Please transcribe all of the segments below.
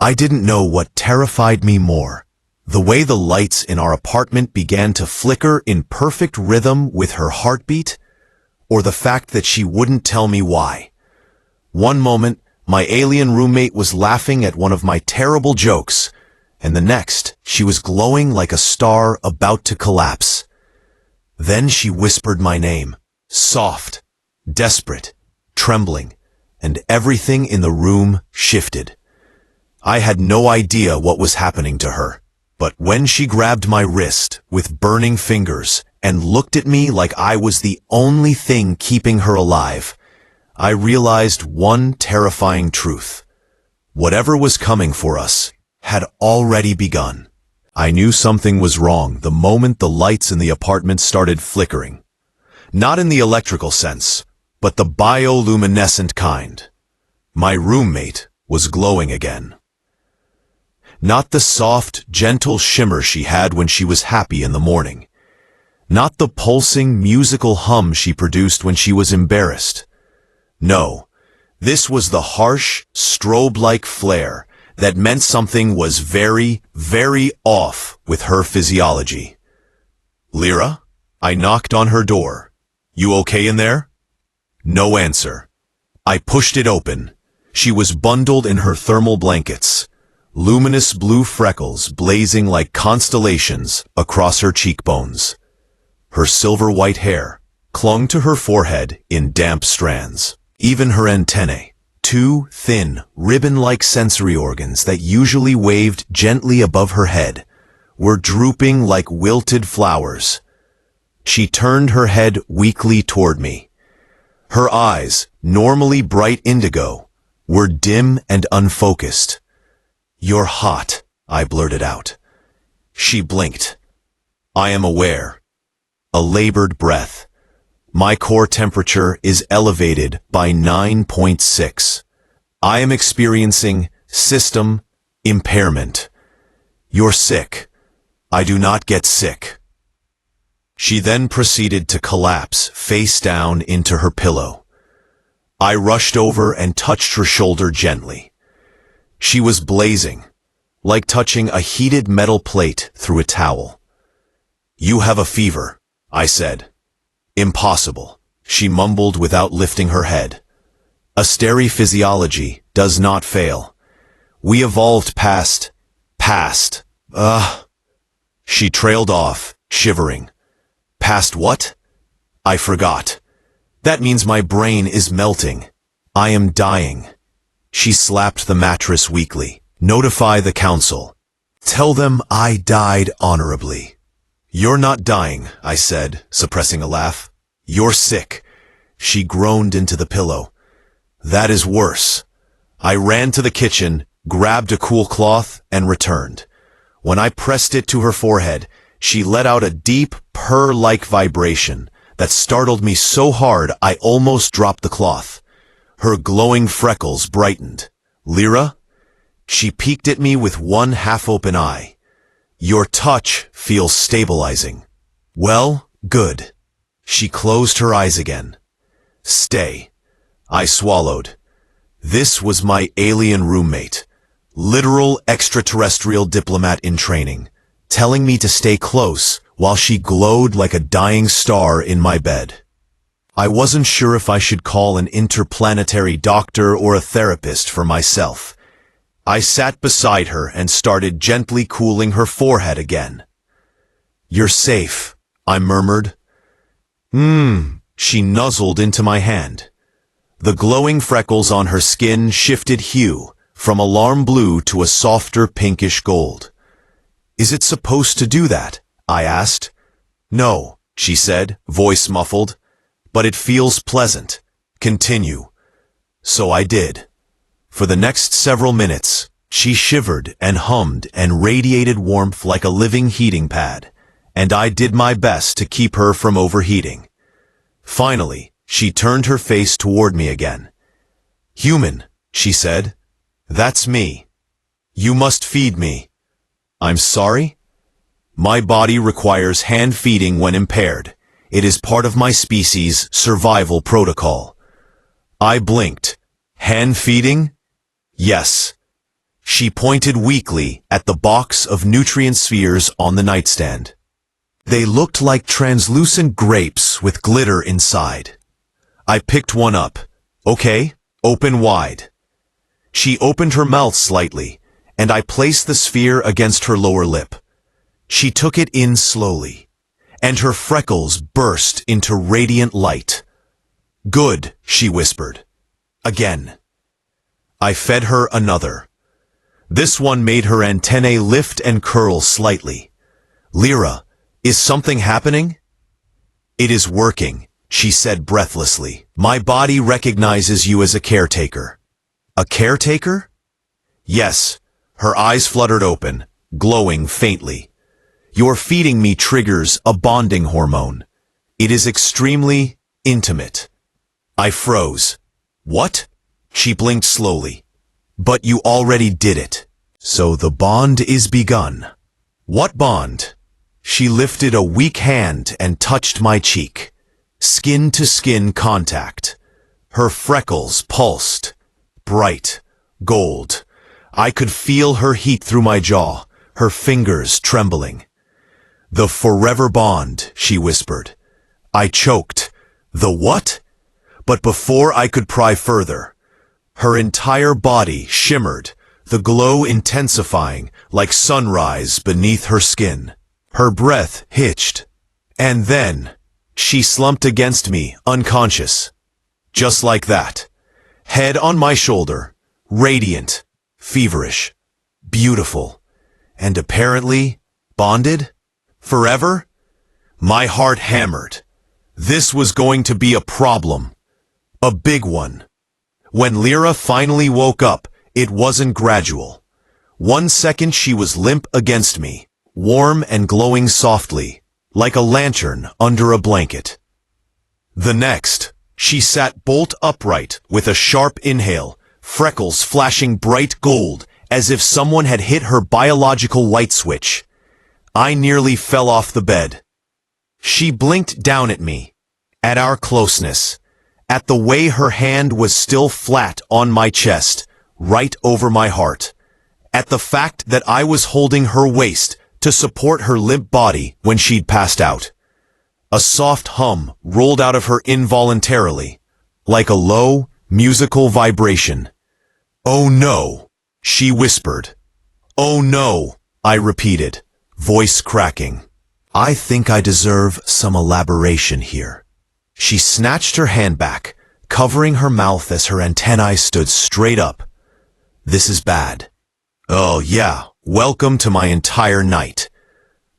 I didn't know what terrified me more. The way the lights in our apartment began to flicker in perfect rhythm with her heartbeat, or the fact that she wouldn't tell me why. One moment, my alien roommate was laughing at one of my terrible jokes, and the next, she was glowing like a star about to collapse. Then she whispered my name, soft, desperate, trembling, and everything in the room shifted. I had no idea what was happening to her, but when she grabbed my wrist with burning fingers and looked at me like I was the only thing keeping her alive, I realized one terrifying truth. Whatever was coming for us had already begun. I knew something was wrong the moment the lights in the apartment started flickering. Not in the electrical sense, but the bioluminescent kind. My roommate was glowing again. Not the soft, gentle shimmer she had when she was happy in the morning. Not the pulsing, musical hum she produced when she was embarrassed. No, this was the harsh, strobe-like flare that meant something was very, very off with her physiology. Lyra? I knocked on her door. You okay in there? No answer. I pushed it open. She was bundled in her thermal blankets, luminous blue freckles blazing like constellations across her cheekbones. Her silver-white hair clung to her forehead in damp strands. Even her antennae, two thin, ribbon-like sensory organs that usually waved gently above her head, were drooping like wilted flowers. She turned her head weakly toward me. Her eyes, normally bright indigo, were dim and unfocused. "You're hot," I blurted out. She blinked. "I am aware." A labored breath. My core temperature is elevated by 9.6. I am experiencing system impairment. You're sick. I do not get sick. She then proceeded to collapse face down into her pillow. I rushed over and touched her shoulder gently. She was blazing, like touching a heated metal plate through a towel. "You have a fever," I said. "Impossible," she mumbled without lifting her head. "Asteri physiology does not fail. We evolved past. She trailed off, shivering. "Past what?" I forgot. "That means my brain is melting. I am dying." She slapped the mattress weakly. "Notify the council. Tell them I died honorably." "You're not dying," I said, suppressing a laugh. "You're sick." She groaned into the pillow. "That is worse." I ran to the kitchen, grabbed a cool cloth, and returned. When I pressed it to her forehead, she let out a deep, purr-like vibration that startled me so hard I almost dropped the cloth. Her glowing freckles brightened. "Lyra?" She peeked at me with one half-open eye. "Your touch feels stabilizing." "Well, good." She closed her eyes again. "Stay." I swallowed. This was my alien roommate, literal extraterrestrial diplomat in training, telling me to stay close while she glowed like a dying star in my bed. I wasn't sure if I should call an interplanetary doctor or a therapist for myself. I sat beside her and started gently cooling her forehead again. "You're safe," I murmured. She nuzzled into my hand. The glowing freckles on her skin shifted hue from alarm blue to a softer pinkish gold. "Is it supposed to do that?" I asked. "No," she said, voice muffled. "But it feels pleasant. Continue." So I did. For the next several minutes, she shivered and hummed and radiated warmth like a living heating pad, and I did my best to keep her from overheating. Finally, she turned her face toward me again. "Human," she said. "That's me. You must feed me." "I'm sorry?" "My body requires hand feeding when impaired. It is part of my species' survival protocol." I blinked. "Hand feeding?" "Yes." She pointed weakly at the box of nutrient spheres on the nightstand. They looked like translucent grapes with glitter inside. I picked one up. Okay, open wide. She opened her mouth slightly, and I placed the sphere against her lower lip. She took it in slowly, and her freckles burst into radiant light. Good, she whispered. Again. I fed her another. This one made her antennae lift and curl slightly. Lyra, is something happening? It is working, she said breathlessly. My body recognizes you as a caretaker. A caretaker? Yes. Her eyes fluttered open, glowing faintly. Your feeding me triggers a bonding hormone. It is extremely intimate. I froze. What? She blinked slowly. But you already did it. So the bond is begun. What bond? She lifted a weak hand and touched my cheek. Skin-to-skin contact. Her freckles pulsed. Bright. Gold. I could feel her heat through my jaw, her fingers trembling. The forever bond, she whispered. I choked. The what? But before I could pry further, her entire body shimmered, the glow intensifying like sunrise beneath her skin. Her breath hitched. And then, she slumped against me, unconscious. Just like that. Head on my shoulder, radiant, feverish, beautiful, and apparently bonded? Forever? My heart hammered. This was going to be a problem. A big one. When Lyra finally woke up, it wasn't gradual. 1 second she was limp against me, warm and glowing softly, like a lantern under a blanket. The next, she sat bolt upright with a sharp inhale, freckles flashing bright gold as if someone had hit her biological light switch. I nearly fell off the bed. She blinked down at me, at our closeness, at the way her hand was still flat on my chest, right over my heart, at the fact that I was holding her waist to support her limp body when she'd passed out. A soft hum rolled out of her involuntarily, like a low, musical vibration. Oh no, she whispered. Oh no, I repeated, voice cracking. I think I deserve some elaboration here. She snatched her hand back, covering her mouth as her antennae stood straight up. This is bad. Oh yeah, welcome to my entire night.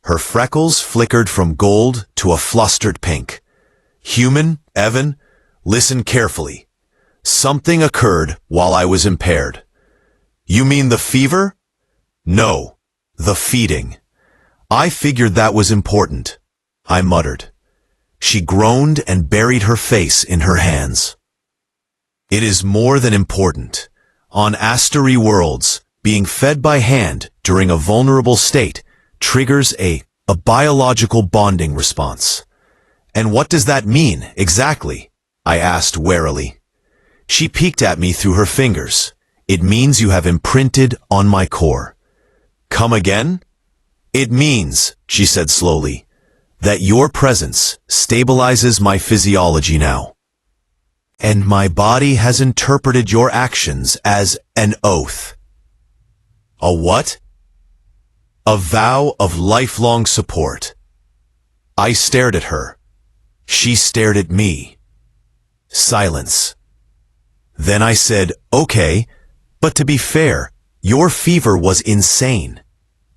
Her freckles flickered from gold to a flustered pink. Human, Evan, listen carefully. Something occurred while I was impaired. You mean the fever? No, the feeding. I figured that was important, I muttered. She groaned and buried her face in her hands. It is more than important. On Asteri worlds, being fed by hand during a vulnerable state triggers a biological bonding response. And what does that mean, exactly? I asked warily. She peeked at me through her fingers. It means you have imprinted on my core. Come again? It means, she said slowly, that your presence stabilizes my physiology now. And my body has interpreted your actions as an oath. A what? A vow of lifelong support. I stared at her. She stared at me. Silence. Then I said, okay, but to be fair, your fever was insane.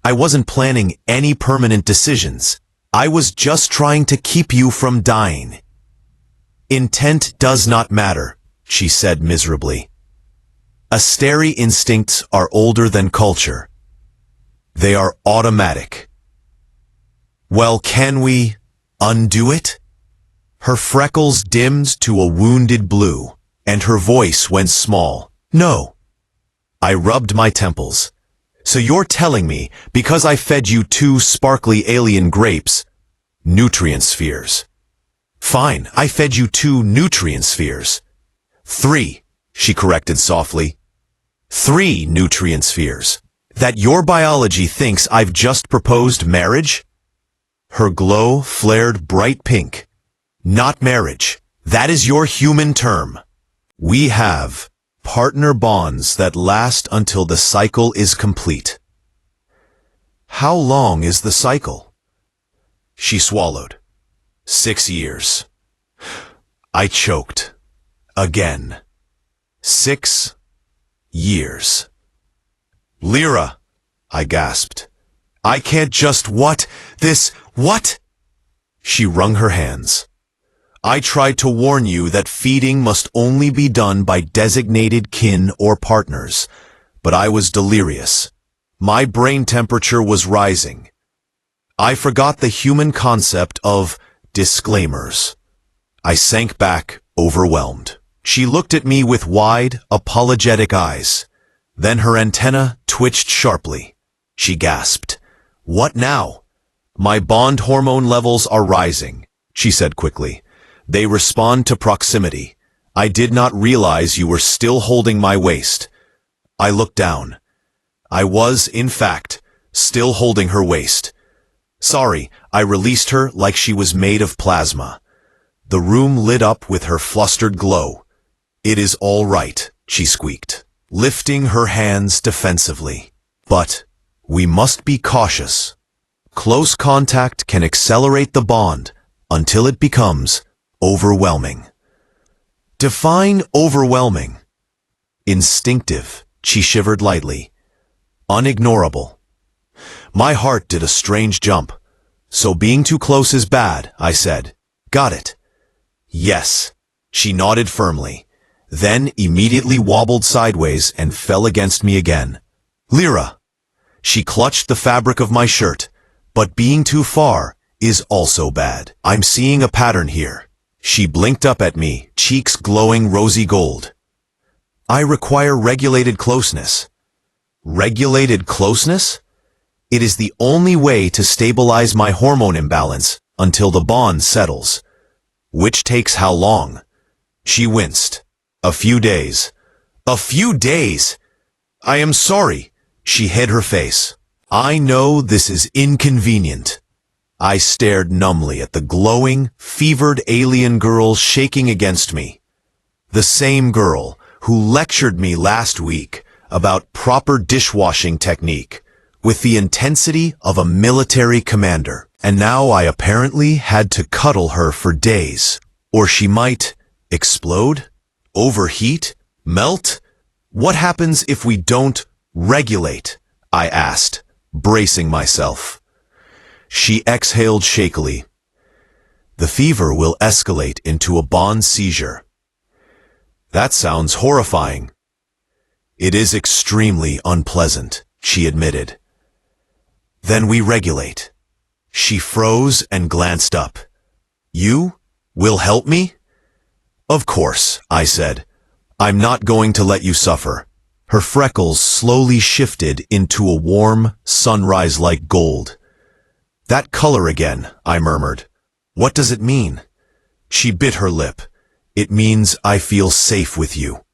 I wasn't planning any permanent decisions. I was just trying to keep you from dying. Intent does not matter, she said miserably. Asteri instincts are older than culture. They are automatic. Well, can we undo it? Her freckles dimmed to a wounded blue, and her voice went small. No. I rubbed my temples. So you're telling me, because I fed you 2 sparkly alien grapes, nutrient spheres. Fine, I fed you 2 nutrient spheres. 3, she corrected softly. 3 nutrient spheres. That your biology thinks I've just proposed marriage? Her glow flared bright pink. Not marriage. That is your human term. We have partner bonds that last until the cycle is complete. How long is the cycle? She swallowed. 6 years. I choked. Again. 6 years. Lyra, I gasped. I can't just what? She wrung her hands. I tried to warn you that feeding must only be done by designated kin or partners, but I was delirious. My brain temperature was rising. I forgot the human concept of disclaimers. I sank back, overwhelmed. She looked at me with wide, apologetic eyes. Then her antenna twitched sharply. She gasped. What now? My bond hormone levels are rising, she said quickly. They respond to proximity. I did not realize you were still holding my waist. I looked down. I was, in fact, still holding her waist. Sorry, I released her like she was made of plasma. The room lit up with her flustered glow. It is all right, she squeaked, lifting her hands defensively. But we must be cautious. Close contact can accelerate the bond until it becomes overwhelming. Define overwhelming. Instinctive, she shivered lightly. Unignorable. My heart did a strange jump. So being too close is bad, I said. Got it. Yes. She nodded firmly, then immediately wobbled sideways and fell against me again. Lyra. She clutched the fabric of my shirt, but being too far is also bad. I'm seeing a pattern here. She blinked up at me, cheeks glowing rosy gold. I require regulated closeness. Regulated closeness? It is the only way to stabilize my hormone imbalance until the bond settles. Which takes how long? She winced. A few days. A few days? I am sorry. She hid her face. I know this is inconvenient. I stared numbly at the glowing, fevered alien girl shaking against me. The same girl who lectured me last week about proper dishwashing technique with the intensity of a military commander. And now I apparently had to cuddle her for days. Or she might explode, overheat, melt. What happens if we don't regulate? I asked, bracing myself. She exhaled shakily. The fever will escalate into a bond seizure. That sounds horrifying. It is extremely unpleasant, she admitted. Then we regulate. She froze and glanced up. You will help me? Of course, I said. I'm not going to let you suffer. Her freckles slowly shifted into a warm, sunrise-like gold. That color again, I murmured. What does it mean? She bit her lip. It means I feel safe with you.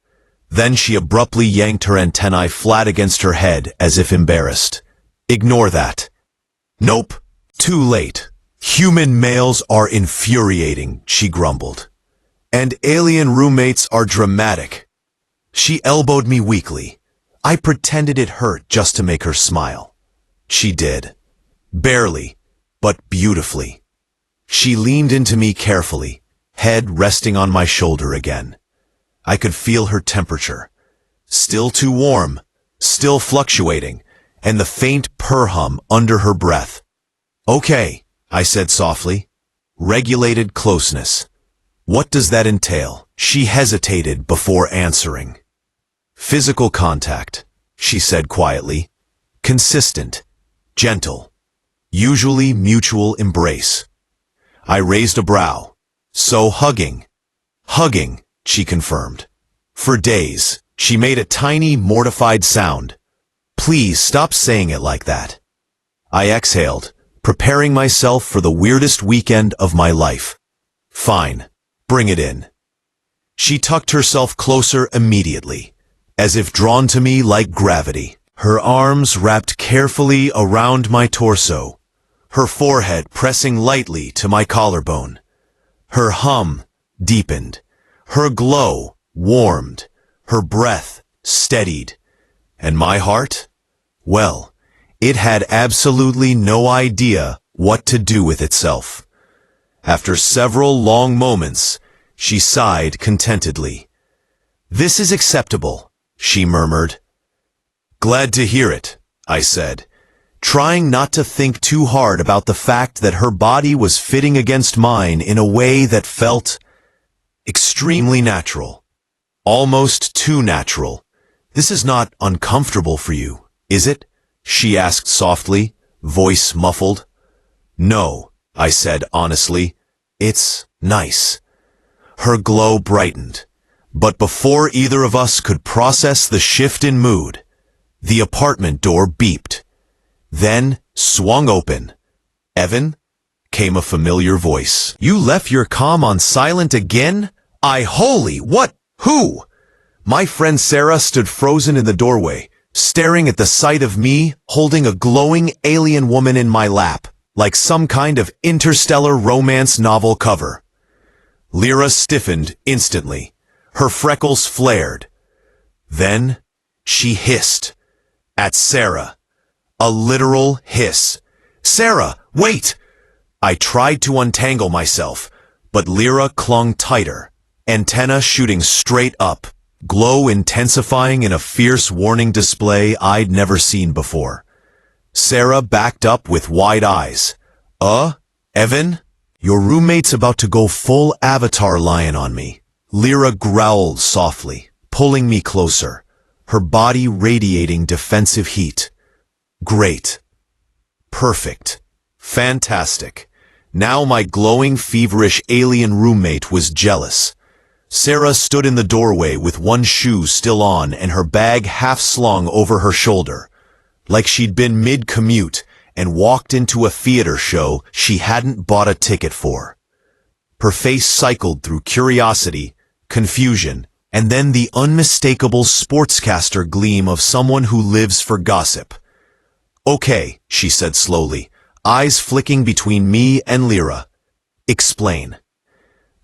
Then she abruptly yanked her antennae flat against her head as if embarrassed. Ignore that. Nope. Too late. Human males are infuriating, she grumbled. And alien roommates are dramatic. She elbowed me weakly. I pretended it hurt just to make her smile. She did. Barely, but beautifully. She leaned into me carefully, head resting on my shoulder again. I could feel her temperature. Still too warm, still fluctuating, and the faint purr hum under her breath. Okay, I said softly. Regulated closeness. What does that entail? She hesitated before answering. Physical contact, she said quietly. Consistent, gentle, usually mutual embrace. I raised a brow. So hugging. Hugging, she confirmed. For days, she made a tiny, mortified sound. Please stop saying it like that. I exhaled, preparing myself for the weirdest weekend of my life. Fine, bring it in. She tucked herself closer immediately, as if drawn to me like gravity. Her arms wrapped carefully around my torso, her forehead pressing lightly to my collarbone. Her hum deepened, her glow warmed, her breath steadied, and my heart? Well, it had absolutely no idea what to do with itself. After several long moments, she sighed contentedly. "This is acceptable," she murmured. "Glad to hear it," I said, trying not to think too hard about the fact that her body was fitting against mine in a way that felt extremely natural. Almost too natural. "This is not uncomfortable for you, is it?" she asked softly, voice muffled. "No," I said honestly. "It's nice." Her glow brightened, but before either of us could process the shift in mood, the apartment door beeped, then swung open. "Evan?" came a familiar voice. "You left your comm on silent again? Who?" My friend Sarah stood frozen in the doorway, staring at the sight of me holding a glowing alien woman in my lap, like some kind of interstellar romance novel cover. Lyra stiffened instantly. Her freckles flared. Then she hissed at Sarah. A literal hiss. "Sarah, wait!" I tried to untangle myself, but Lyra clung tighter, antenna shooting straight up, glow intensifying in a fierce warning display I'd never seen before. Sarah backed up with wide eyes. Evan? Your roommate's about to go full Avatar lion on me." Lyra growled softly, pulling me closer, her body radiating defensive heat. Great. Perfect. Fantastic. Now my glowing, feverish alien roommate was jealous. Sarah stood in the doorway with one shoe still on and her bag half slung over her shoulder, like she'd been mid-commute and walked into a theater show she hadn't bought a ticket for. Her face cycled through curiosity, confusion, and then the unmistakable sportscaster gleam of someone who lives for gossip. "Okay," she said slowly, eyes flicking between me and Lyra. "Explain."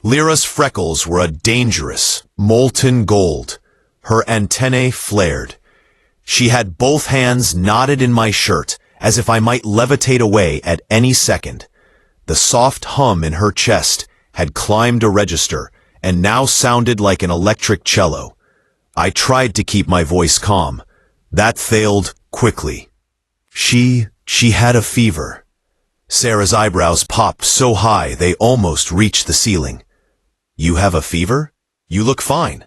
Lyra's freckles were a dangerous, molten gold. Her antennae flared. She had both hands knotted in my shirt, as if I might levitate away at any second. The soft hum in her chest had climbed a register, and now sounded like an electric cello. I tried to keep my voice calm. That failed quickly. She had a fever." Sarah's eyebrows popped so high they almost reached the ceiling. "You have a fever? You look fine."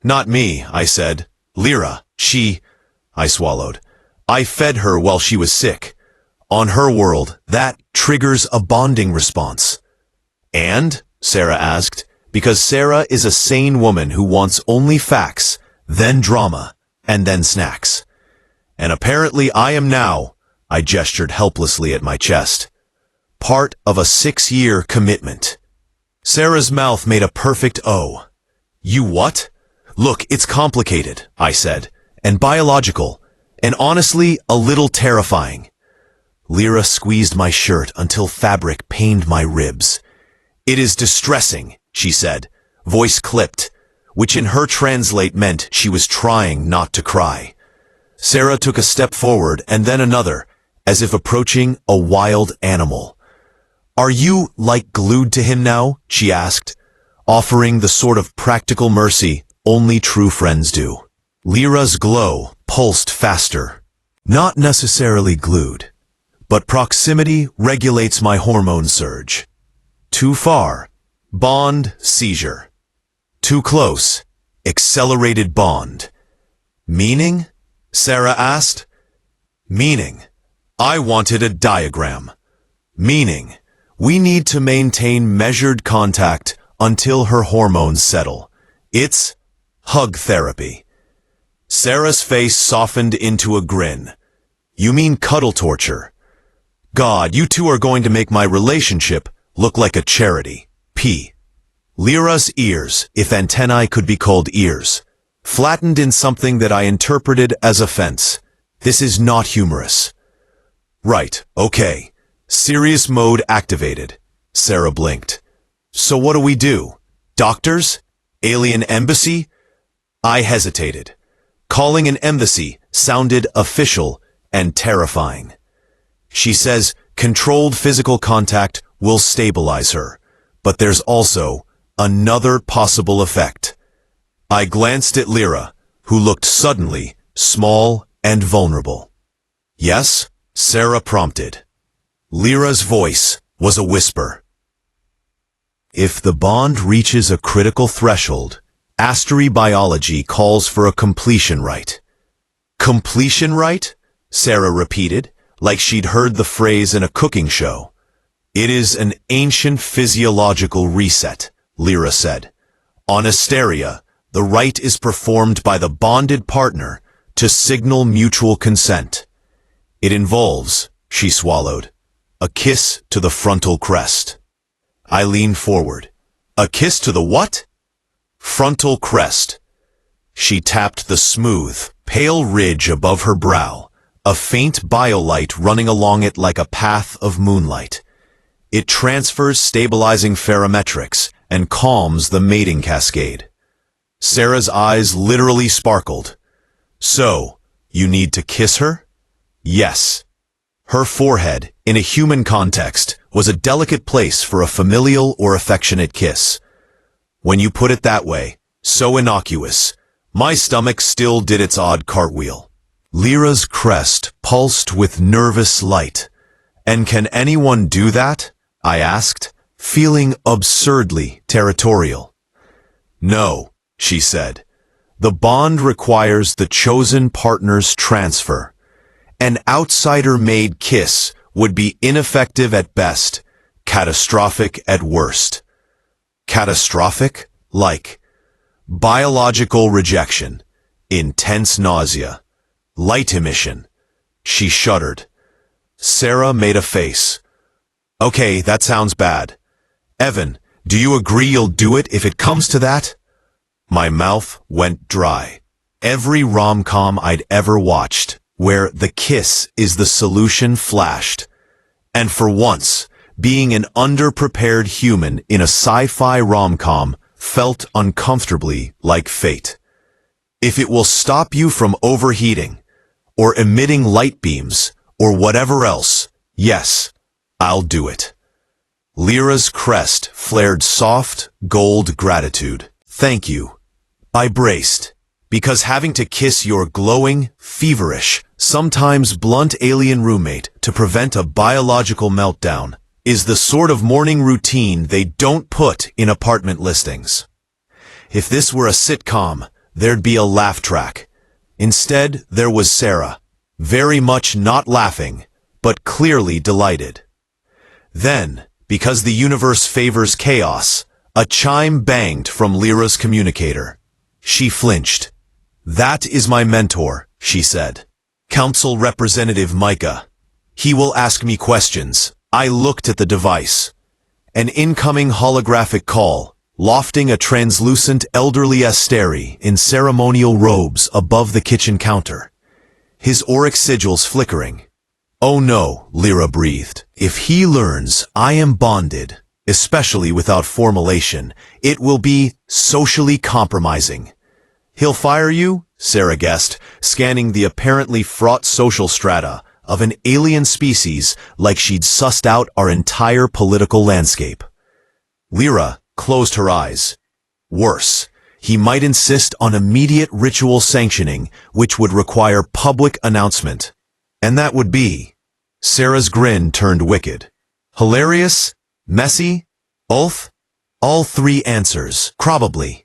"Not me," I said. "Lyra, I swallowed. "I fed her while she was sick. On her world, that triggers a bonding response." "And?" Sarah asked, because Sarah is a sane woman who wants only facts, then drama, and then snacks. "And apparently I am now," I gestured helplessly at my chest, "part of a 6-year commitment." Sarah's mouth made a perfect O. "You what?" "Look, it's complicated," I said, "and biological, and honestly, a little terrifying." Lyra squeezed my shirt until fabric pained my ribs. "It is distressing," she said, voice clipped, which in her translate meant she was trying not to cry. Sarah took a step forward and then another, as if approaching a wild animal. "Are you, like, glued to him now?" she asked, offering the sort of practical mercy only true friends do. Lyra's glow pulsed faster. "Not necessarily glued, but proximity regulates my hormone surge. Too far, bond, seizure. Too close, accelerated bond." "Meaning?" Sarah asked. "Meaning. I wanted a diagram. Meaning. We need to maintain measured contact until her hormones settle. It's hug therapy." Sarah's face softened into a grin. "You mean cuddle torture? God, you two are going to make my relationship look like a charity. P." Lyra's ears, if antennae could be called ears, flattened in something that I interpreted as offense. This is not humorous. Right, okay. Serious mode activated. Sarah blinked. So what do we do? Doctors? Alien embassy? I hesitated. Calling an embassy sounded official and terrifying. She says controlled physical contact will stabilize her, but there's also another possible effect. I glanced at Lyra, who looked suddenly small and vulnerable. Yes? Sarah prompted. Lyra's voice was a whisper. If the bond reaches a critical threshold, Asteri biology calls for a completion rite. Completion rite? Sarah repeated, like she'd heard the phrase in a cooking show. It is an ancient physiological reset, Lyra said. On Asteria, the rite is performed by the bonded partner to signal mutual consent. It involves, she swallowed, a kiss to the frontal crest. I leaned forward. A kiss to the what? Frontal crest. She tapped the smooth, pale ridge above her brow, a faint biolight running along it like a path of moonlight. It transfers stabilizing pherometrics and calms the mating cascade. Sarah's eyes literally sparkled. So, you need to kiss her? Yes. Her forehead, in a human context, was a delicate place for a familial or affectionate kiss. When you put it that way, so innocuous, my stomach still did its odd cartwheel. Lyra's crest pulsed with nervous light. And can anyone do that? I asked, feeling absurdly territorial. No, she said. The bond requires the chosen partner's transfer. An outsider-made kiss would be ineffective at best, catastrophic at worst. Catastrophic? Like biological rejection, intense nausea, light emission. She shuddered. Sarah made a face. Okay, that sounds bad. Evan, do you agree you'll do it if it comes to that? My mouth went dry. Every rom-com I'd ever watched, where the kiss is the solution, flashed. And for once, being an underprepared human in a sci-fi rom-com felt uncomfortably like fate. If it will stop you from overheating, or emitting light beams, or whatever else, yes, I'll do it. Lyra's crest flared soft, gold gratitude. Thank you. I braced, because having to kiss your glowing, feverish, sometimes blunt alien roommate to prevent a biological meltdown is the sort of morning routine they don't put in apartment listings. If this were a sitcom, there'd be a laugh track. Instead, there was Sarah, very much not laughing, but clearly delighted. Then, because the universe favors chaos, a chime banged from Lyra's communicator. She flinched. That is my mentor, she said. Council Representative Micah. He will ask me questions. I looked at the device. An incoming holographic call, lofting a translucent elderly Asteri in ceremonial robes above the kitchen counter. His auric sigils flickering. Oh no, Lyra breathed. If he learns I am bonded, especially without formulation, it will be socially compromising. He'll fire you? Sarah guessed, scanning the apparently fraught social strata of an alien species like she'd sussed out our entire political landscape. Lyra closed her eyes. Worse, he might insist on immediate ritual sanctioning, which would require public announcement. And that would be... Sarah's grin turned wicked. Hilarious? Messy? Both? All three answers, probably.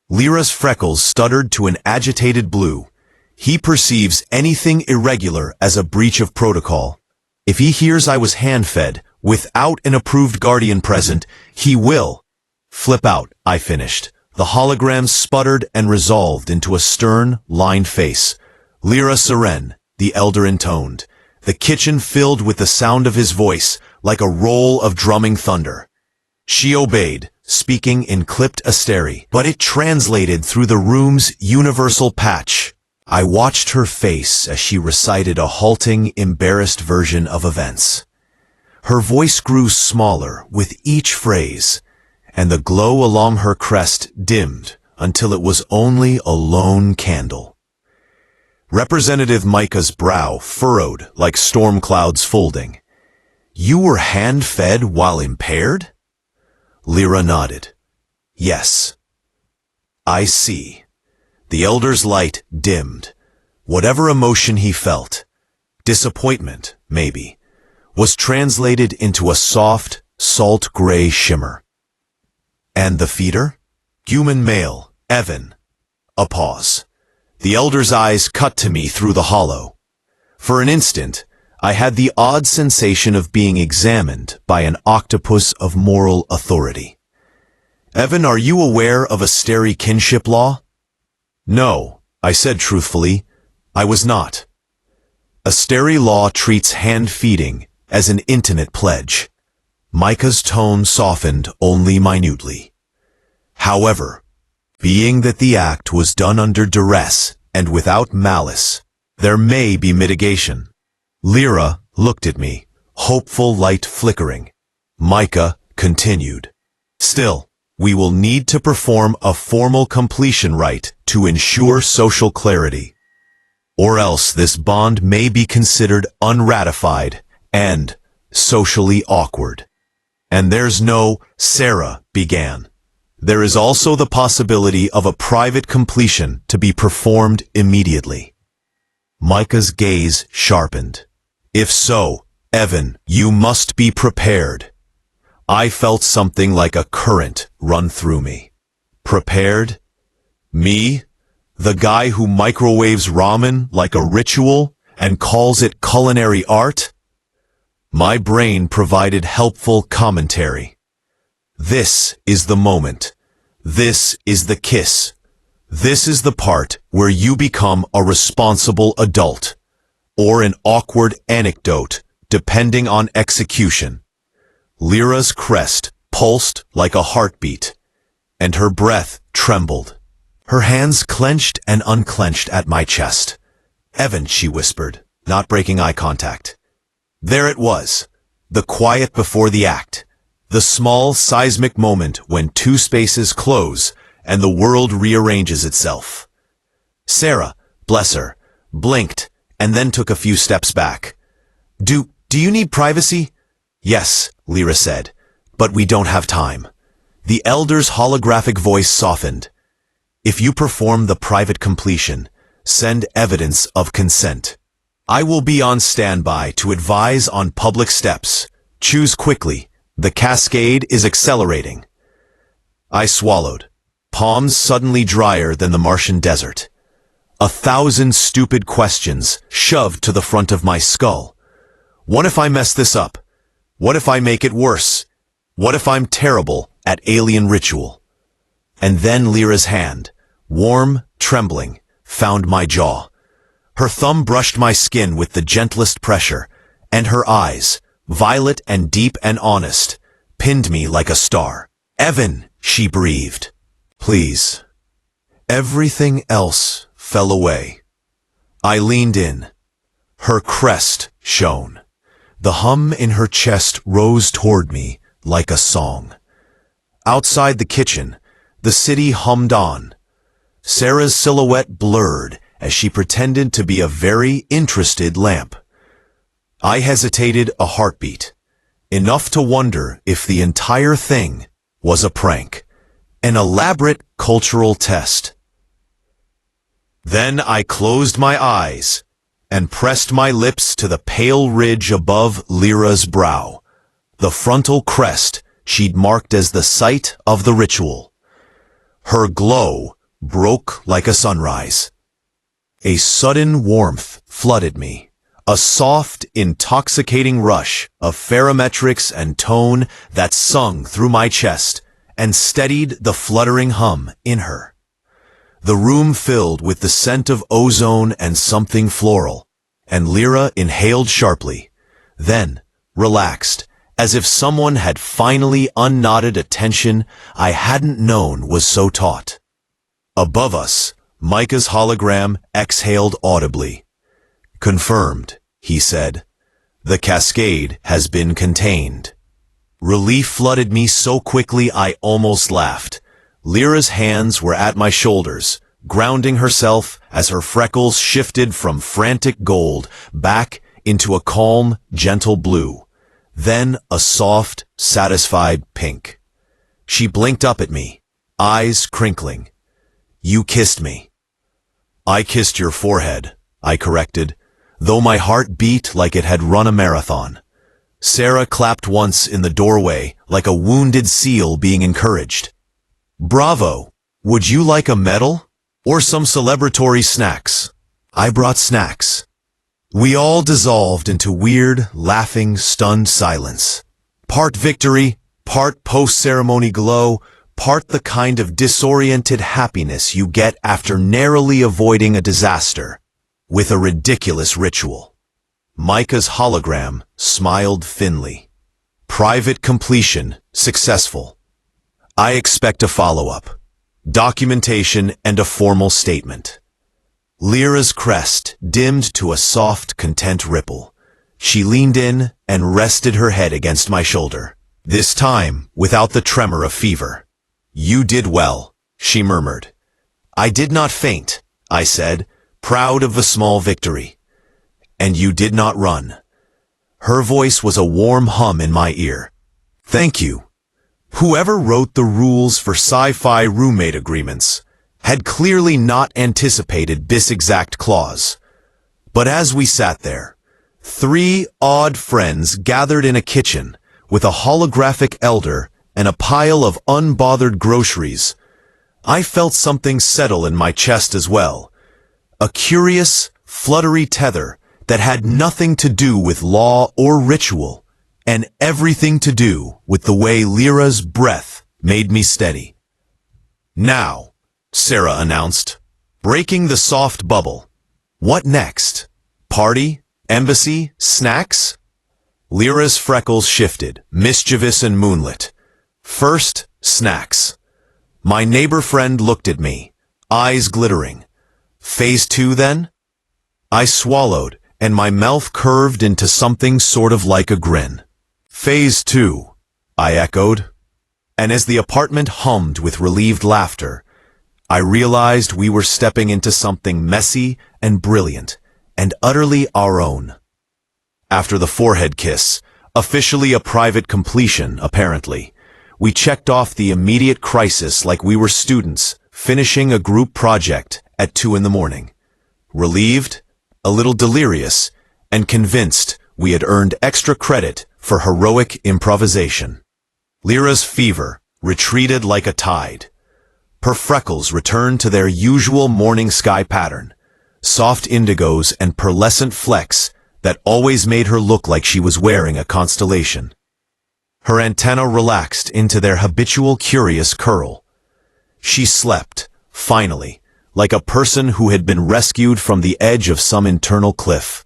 Lyra's freckles stuttered to an agitated blue. He perceives anything irregular as a breach of protocol. If he hears I was hand-fed, without an approved guardian present, he will. Flip out, I finished. The hologram sputtered and resolved into a stern, lined face. Lyra Seren, the elder intoned. The kitchen filled with the sound of his voice, like a roll of drumming thunder. She obeyed, speaking in clipped Asteri, but it translated through the room's universal patch. I watched her face as she recited a halting, embarrassed version of events. Her voice grew smaller with each phrase, and the glow along her crest dimmed until it was only a lone candle. Representative Micah's brow furrowed like storm clouds folding. You were hand-fed while impaired? Lyra nodded. Yes. I see. The elder's light dimmed. Whatever emotion he felt, disappointment, maybe, was translated into a soft, salt-gray shimmer. And the feeder? Human male, Evan. A pause. The elder's eyes cut to me through the hollow. For an instant, I had the odd sensation of being examined by an octopus of moral authority. Evan, are you aware of Asteri kinship law? No, I said truthfully, I was not. Asteri law treats hand-feeding as an intimate pledge. Micah's tone softened only minutely. However, being that the act was done under duress and without malice, there may be mitigation. Lyra looked at me, hopeful light flickering. Micah continued. Still, we will need to perform a formal completion rite to ensure social clarity. Or else this bond may be considered unratified and socially awkward. And there's no, Sarah began. There is also the possibility of a private completion to be performed immediately. Micah's gaze sharpened. If so, Evan, you must be prepared. I felt something like a current run through me. Prepared? Me? The guy who microwaves ramen like a ritual and calls it culinary art? My brain provided helpful commentary. This is the moment. This is the kiss. This is the part where you become a responsible adult, or an awkward anecdote, depending on execution. Lyra's crest pulsed like a heartbeat, and her breath trembled. Her hands clenched and unclenched at my chest. Evan, she whispered, not breaking eye contact. There it was, the quiet before the act, the small seismic moment when two spaces close and the world rearranges itself. Sarah, bless her, blinked and then took a few steps back. Do you need privacy? Yes, Lyra said, but we don't have time. The elder's holographic voice softened. If you perform the private completion, send evidence of consent. I will be on standby to advise on public steps. Choose quickly. The cascade is accelerating. I swallowed, palms suddenly drier than the Martian desert. 1,000 stupid questions shoved to the front of my skull. What if I mess this up? What if I make it worse? What if I'm terrible at alien ritual? And then Lyra's hand, warm, trembling, found my jaw. Her thumb brushed my skin with the gentlest pressure, and her eyes, violet and deep and honest, pinned me like a star. Evan, she breathed. Please. Everything else fell away. I leaned in. Her crest shone. The hum in her chest rose toward me like a song. Outside the kitchen, the city hummed on. Sarah's silhouette blurred as she pretended to be a very interested lamp. I hesitated a heartbeat, enough to wonder if the entire thing was a prank, an elaborate cultural test. Then I closed my eyes and pressed my lips to the pale ridge above Lyra's brow, the frontal crest she'd marked as the site of the ritual. Her glow broke like a sunrise. A sudden warmth flooded me, a soft, intoxicating rush of pherometrics and tone that sung through my chest and steadied the fluttering hum in her. The room filled with the scent of ozone and something floral, and Lyra inhaled sharply, then relaxed as if someone had finally unknotted a tension I hadn't known was so taut. Above us, Micah's hologram exhaled audibly. "Confirmed," he said. "The cascade has been contained." Relief flooded me so quickly I almost laughed. Lyra's hands were at my shoulders, grounding herself as her freckles shifted from frantic gold back into a calm, gentle blue. Then a soft, satisfied pink. She blinked up at me, eyes crinkling. "You kissed me." "I kissed your forehead," I corrected, though my heart beat like it had run a marathon. Sarah clapped once in the doorway like a wounded seal being encouraged. "Bravo! Would you like a medal? Or some celebratory snacks?" I brought snacks. We all dissolved into weird, laughing, stunned silence. Part victory, part post-ceremony glow, part the kind of disoriented happiness you get after narrowly avoiding a disaster with a ridiculous ritual. Micah's hologram smiled thinly. "Private completion successful. I expect a follow-up, documentation, and a formal statement." Lyra's crest dimmed to a soft, content ripple. She leaned in and rested her head against my shoulder, this time without the tremor of fever. "You did well," she murmured. "I did not faint," I said, proud of the small victory. "And you did not run." Her voice was a warm hum in my ear. "Thank you." Whoever wrote the rules for sci-fi roommate agreements had clearly not anticipated this exact clause. But as we sat there, three odd friends gathered in a kitchen with a holographic elder and a pile of unbothered groceries, I felt something settle in my chest as well. A curious, fluttery tether that had nothing to do with law or ritual, and everything to do with the way Lyra's breath made me steady. "Now," Sarah announced, breaking the soft bubble. "What next? Party? Embassy? Snacks?" Lyra's freckles shifted, mischievous and moonlit. "First, snacks." My neighbor friend looked at me, eyes glittering. "Phase 2 then?" I swallowed, and my mouth curved into something sort of like a grin. "Phase 2, I echoed. And as the apartment hummed with relieved laughter, I realized we were stepping into something messy and brilliant, and utterly our own. After the forehead kiss, officially a private completion, apparently, we checked off the immediate crisis like we were students finishing a group project at 2 in the morning. Relieved, a little delirious, and convinced we had earned extra credit for heroic improvisation. Lyra's fever retreated like a tide. Her freckles returned to their usual morning sky pattern, soft indigos and pearlescent flecks that always made her look like she was wearing a constellation. Her antennae relaxed into their habitual curious curl. She slept, finally, like a person who had been rescued from the edge of some internal cliff.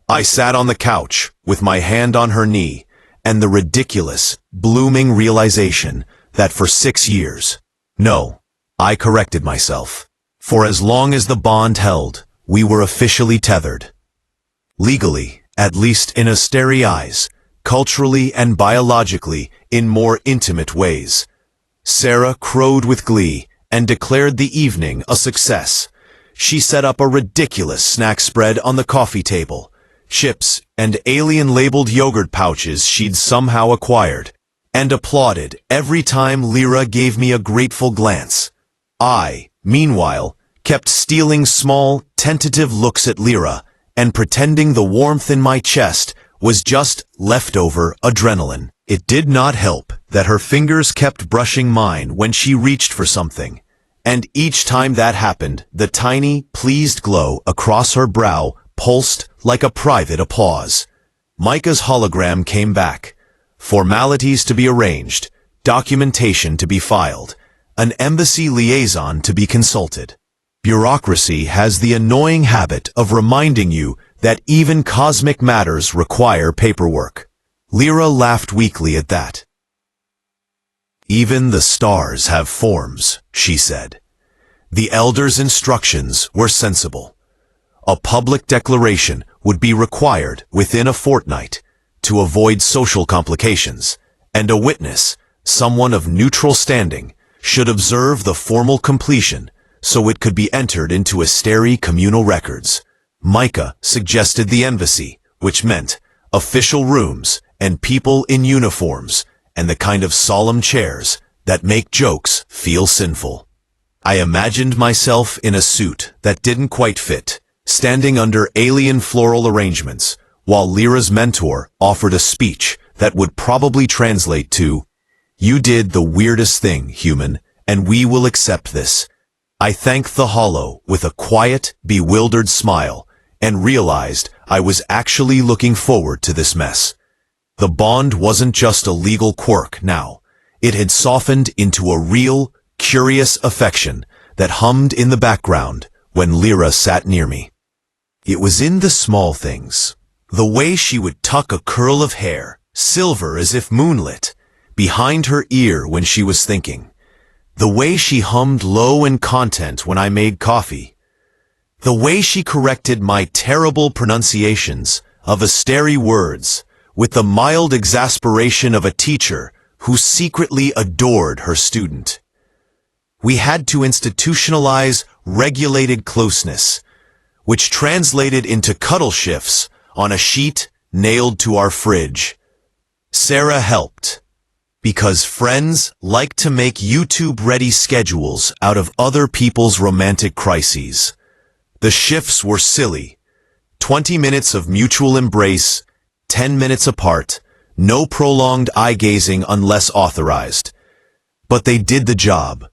I sat on the couch, with my hand on her knee, and the ridiculous, blooming realization that for 6 years, no, I corrected myself. For as long as the bond held, we were officially tethered. Legally, at least in Asteri eyes, culturally and biologically in more intimate ways. Sarah crowed with glee and declared the evening a success. She set up a ridiculous snack spread on the coffee table, chips and alien-labeled yogurt pouches she'd somehow acquired, and applauded every time Lyra gave me a grateful glance. I, meanwhile, kept stealing small, tentative looks at Lyra and pretending the warmth in my chest was just leftover adrenaline. It did not help that her fingers kept brushing mine when she reached for something, and each time that happened, the tiny, pleased glow across her brow pulsed like a private applause. Micah's hologram came back. Formalities to be arranged, documentation to be filed, an embassy liaison to be consulted. Bureaucracy has the annoying habit of reminding you that even cosmic matters require paperwork. Lyra laughed weakly at that. Even the stars have forms, she said. The elders' instructions were sensible. A public declaration would be required within a fortnight to avoid social complications, and a witness, someone of neutral standing, should observe the formal completion so it could be entered into Asteri communal records. Micah suggested the embassy, which meant official rooms and people in uniforms and the kind of solemn chairs that make jokes feel sinful. I imagined myself in a suit that didn't quite fit, standing under alien floral arrangements, while Lyra's mentor offered a speech that would probably translate to, "You did the weirdest thing, human, and we will accept this." I thanked the hollow with a quiet, bewildered smile and realized I was actually looking forward to this mess. The bond wasn't just a legal quirk now. It had softened into a real, curious affection that hummed in the background when Lyra sat near me. It was in the small things. The way she would tuck a curl of hair, silver as if moonlit, behind her ear when she was thinking. The way she hummed low and content when I made coffee. The way she corrected my terrible pronunciations of Asteri words with the mild exasperation of a teacher who secretly adored her student. We had to institutionalize regulated closeness, which translated into cuddle shifts on a sheet nailed to our fridge. Sarah helped, because friends like to make YouTube-ready schedules out of other people's romantic crises. The shifts were silly. 20 minutes of mutual embrace, 10 minutes apart, no prolonged eye-gazing unless authorized. But they did the job.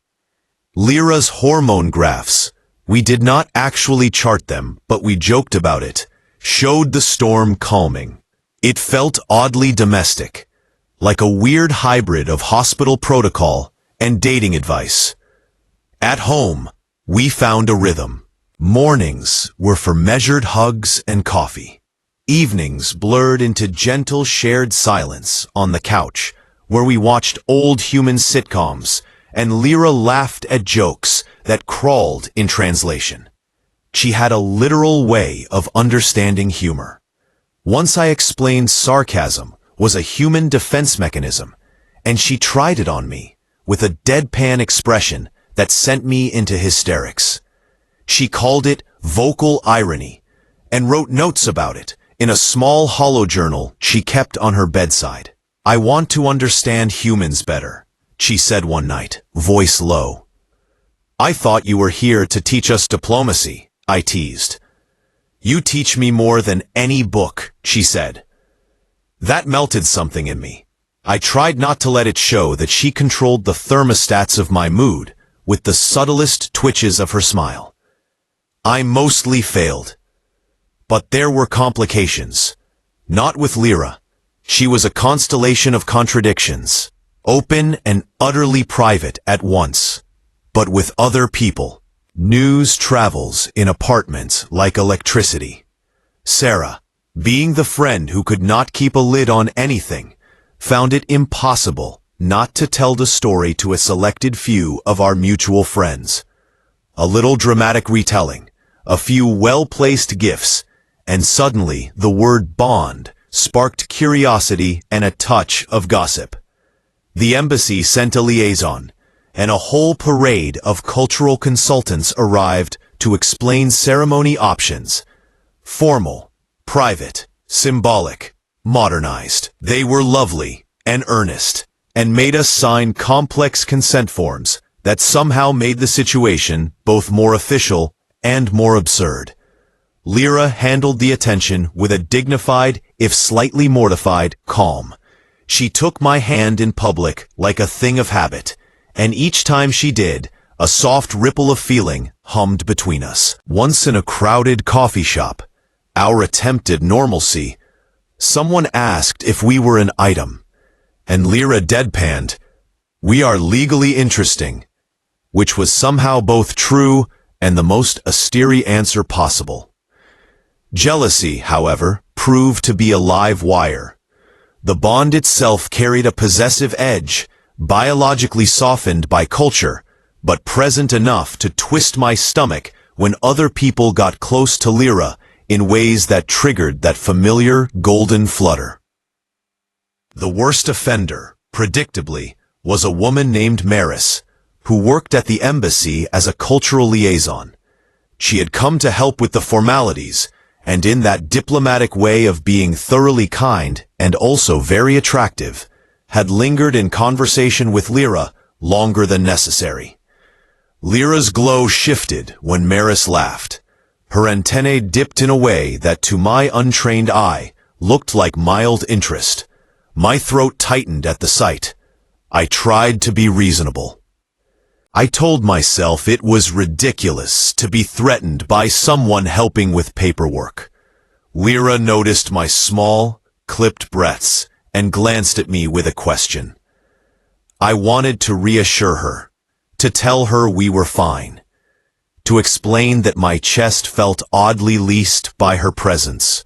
Lyra's hormone graphs, we did not actually chart them, but we joked about it, showed the storm calming. It felt oddly domestic, like a weird hybrid of hospital protocol and dating advice. At home, we found a rhythm. Mornings were for measured hugs and coffee. Evenings blurred into gentle shared silence on the couch, where we watched old human sitcoms, and Lyra laughed at jokes that crawled in translation. She had a literal way of understanding humor. Once I explained sarcasm was a human defense mechanism, and she tried it on me with a deadpan expression that sent me into hysterics. She called it vocal irony and wrote notes about it in a small hollow journal she kept on her bedside. "I want to understand humans better," she said one night, voice low. "I thought you were here to teach us diplomacy," I teased. "You teach me more than any book," she said. That melted something in me. I tried not to let it show that she controlled the thermostats of my mood with the subtlest twitches of her smile. I mostly failed. But there were complications. Not with Lyra. She was a constellation of contradictions, open and utterly private at once. But with other people, news travels in apartments like electricity. Sarah, being the friend who could not keep a lid on anything, found it impossible not to tell the story to a selected few of our mutual friends. A little dramatic retelling, a few well-placed gifts, and suddenly the word bond sparked curiosity and a touch of gossip. The embassy sent a liaison, and a whole parade of cultural consultants arrived to explain ceremony options. Formal, private, symbolic, modernized. They were lovely and earnest, and made us sign complex consent forms that somehow made the situation both more official and more absurd. Lyra handled the attention with a dignified, if slightly mortified, calm. She took my hand in public like a thing of habit, and each time she did, a soft ripple of feeling hummed between us. Once in a crowded coffee shop, our attempt at normalcy, someone asked if we were an item, and Lyra deadpanned, "We are legally interesting," which was somehow both true and the most Asteri answer possible. Jealousy, however, proved to be a live wire. The bond itself carried a possessive edge, biologically softened by culture, but present enough to twist my stomach when other people got close to Lyra in ways that triggered that familiar golden flutter. The worst offender, predictably, was a woman named Maris, who worked at the embassy as a cultural liaison. She had come to help with the formalities, and in that diplomatic way of being thoroughly kind and also very attractive, had lingered in conversation with Lyra longer than necessary. Lyra's glow shifted when Maris laughed. Her antennae dipped in a way that to my untrained eye looked like mild interest. My throat tightened at the sight. I tried to be reasonable. I told myself it was ridiculous to be threatened by someone helping with paperwork. Lyra noticed my small, clipped breaths and glanced at me with a question. I wanted to reassure her, to tell her we were fine, to explain that my chest felt oddly leased by her presence.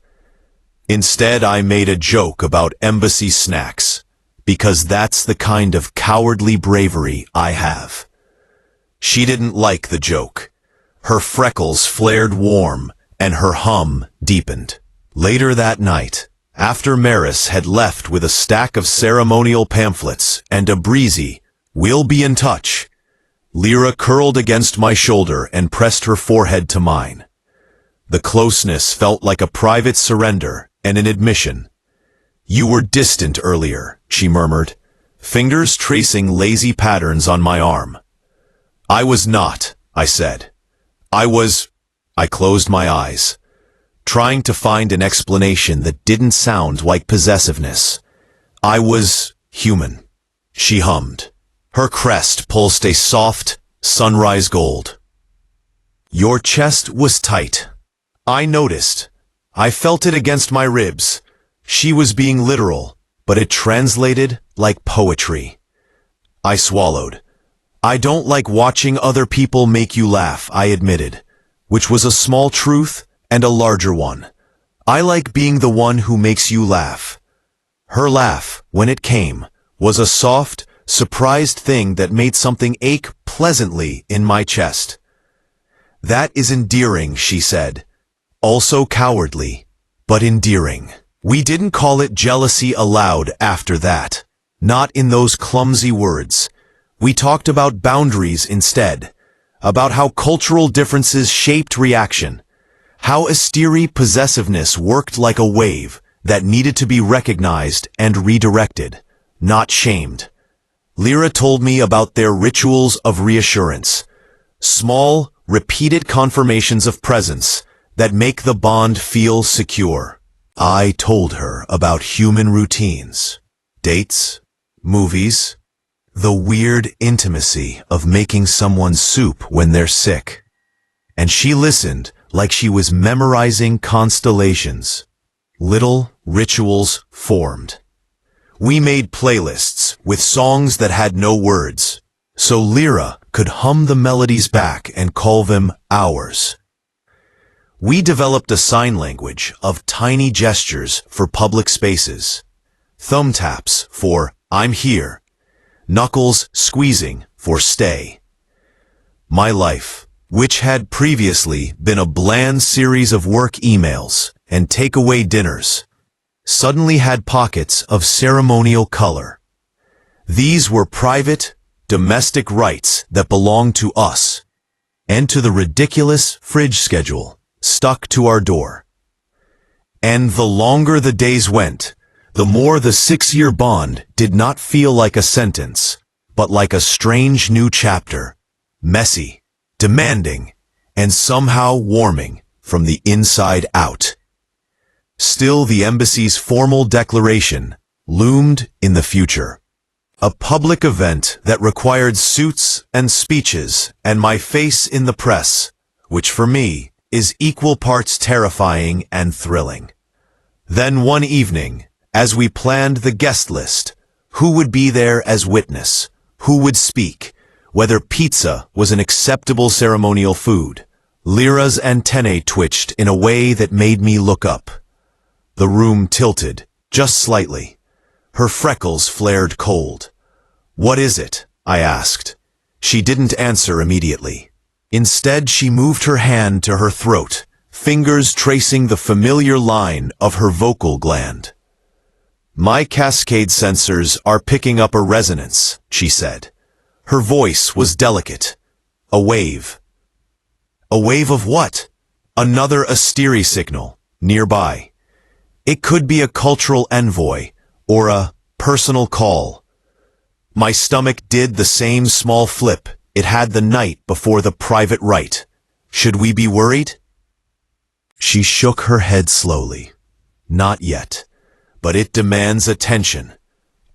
Instead, I made a joke about embassy snacks, because that's the kind of cowardly bravery I have. She didn't like the joke. Her freckles flared warm, and her hum deepened. Later that night, after Maris had left with a stack of ceremonial pamphlets and a breezy, "We'll be in touch," Lyra curled against my shoulder and pressed her forehead to mine. The closeness felt like a private surrender and an admission. "You were distant earlier," she murmured, fingers tracing lazy patterns on my arm. "I was not," I said. I closed my eyes, trying to find an explanation that didn't sound like possessiveness. "I was human," she hummed. Her crest pulsed a soft, sunrise gold. "Your chest was tight." I noticed. I felt it against my ribs. She was being literal, but it translated like poetry. I swallowed. "I don't like watching other people make you laugh," I admitted, which was a small truth and a larger one. "I like being the one who makes you laugh." Her laugh, when it came, was a soft, surprised thing that made something ache pleasantly in my chest. "That is endearing," she said. "Also cowardly, but endearing." We didn't call it jealousy aloud after that. Not in those clumsy words. We talked about boundaries instead, about how cultural differences shaped reaction, how Asteri possessiveness worked like a wave that needed to be recognized and redirected, not shamed. Lyra told me about their rituals of reassurance, small, repeated confirmations of presence that make the bond feel secure. I told her about human routines, dates, movies, the weird intimacy of making someone soup when they're sick. And she listened like she was memorizing constellations. Little rituals formed. We made playlists with songs that had no words, so Lyra could hum the melodies back and call them ours. We developed a sign language of tiny gestures for public spaces. Thumb taps for "I'm here," knuckles squeezing for "stay." My life, which had previously been a bland series of work emails and takeaway dinners, suddenly had pockets of ceremonial color. These were private, domestic rites that belonged to us, and to the ridiculous fridge schedule stuck to our door. And the longer the days went, the more the 6-year bond did not feel like a sentence, but like a strange new chapter, messy, demanding, and somehow warming from the inside out. Still, the embassy's formal declaration loomed in the future. A public event that required suits and speeches and my face in the press, which for me is equal parts terrifying and thrilling. Then one evening, as we planned the guest list, who would be there as witness, who would speak, whether pizza was an acceptable ceremonial food, Lyra's antennae twitched in a way that made me look up. The room tilted, just slightly. Her freckles flared cold. "What is it?" I asked. She didn't answer immediately. Instead, she moved her hand to her throat, fingers tracing the familiar line of her vocal gland. "My cascade sensors are picking up a resonance," she said. Her voice was delicate. "A wave." "A wave of what?" "Another Asteri signal, nearby. It could be a cultural envoy, or a personal call." My stomach did the same small flip it had the night before the private rite. Should we be worried? She shook her head slowly. "Not yet, but it demands attention.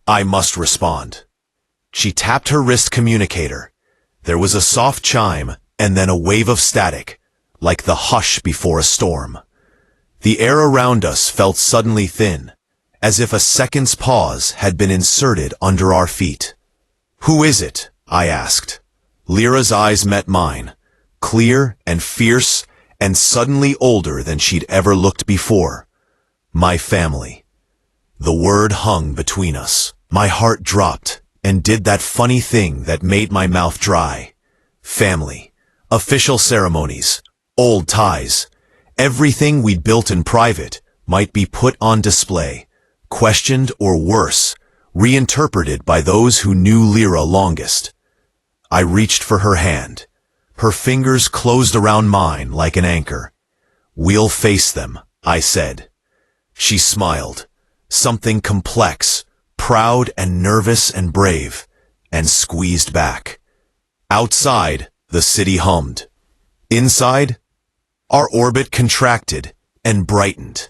I must respond." She tapped her wrist communicator. There was a soft chime, and then a wave of static, like the hush before a storm. The air around us felt suddenly thin, as if a second's pause had been inserted under our feet. "Who is it?" I asked. Lyra's eyes met mine, clear and fierce and suddenly older than she'd ever looked before. "My family." The word hung between us. My heart dropped and did that funny thing that made my mouth dry. Family. Official ceremonies. Old ties. Everything we'd built in private might be put on display, questioned or worse, reinterpreted by those who knew Lyra longest. I reached for her hand. Her fingers closed around mine like an anchor. "We'll face them," I said. She smiled. Something complex, proud and nervous and brave, and squeezed back. Outside, the city hummed. Inside, our orbit contracted and brightened.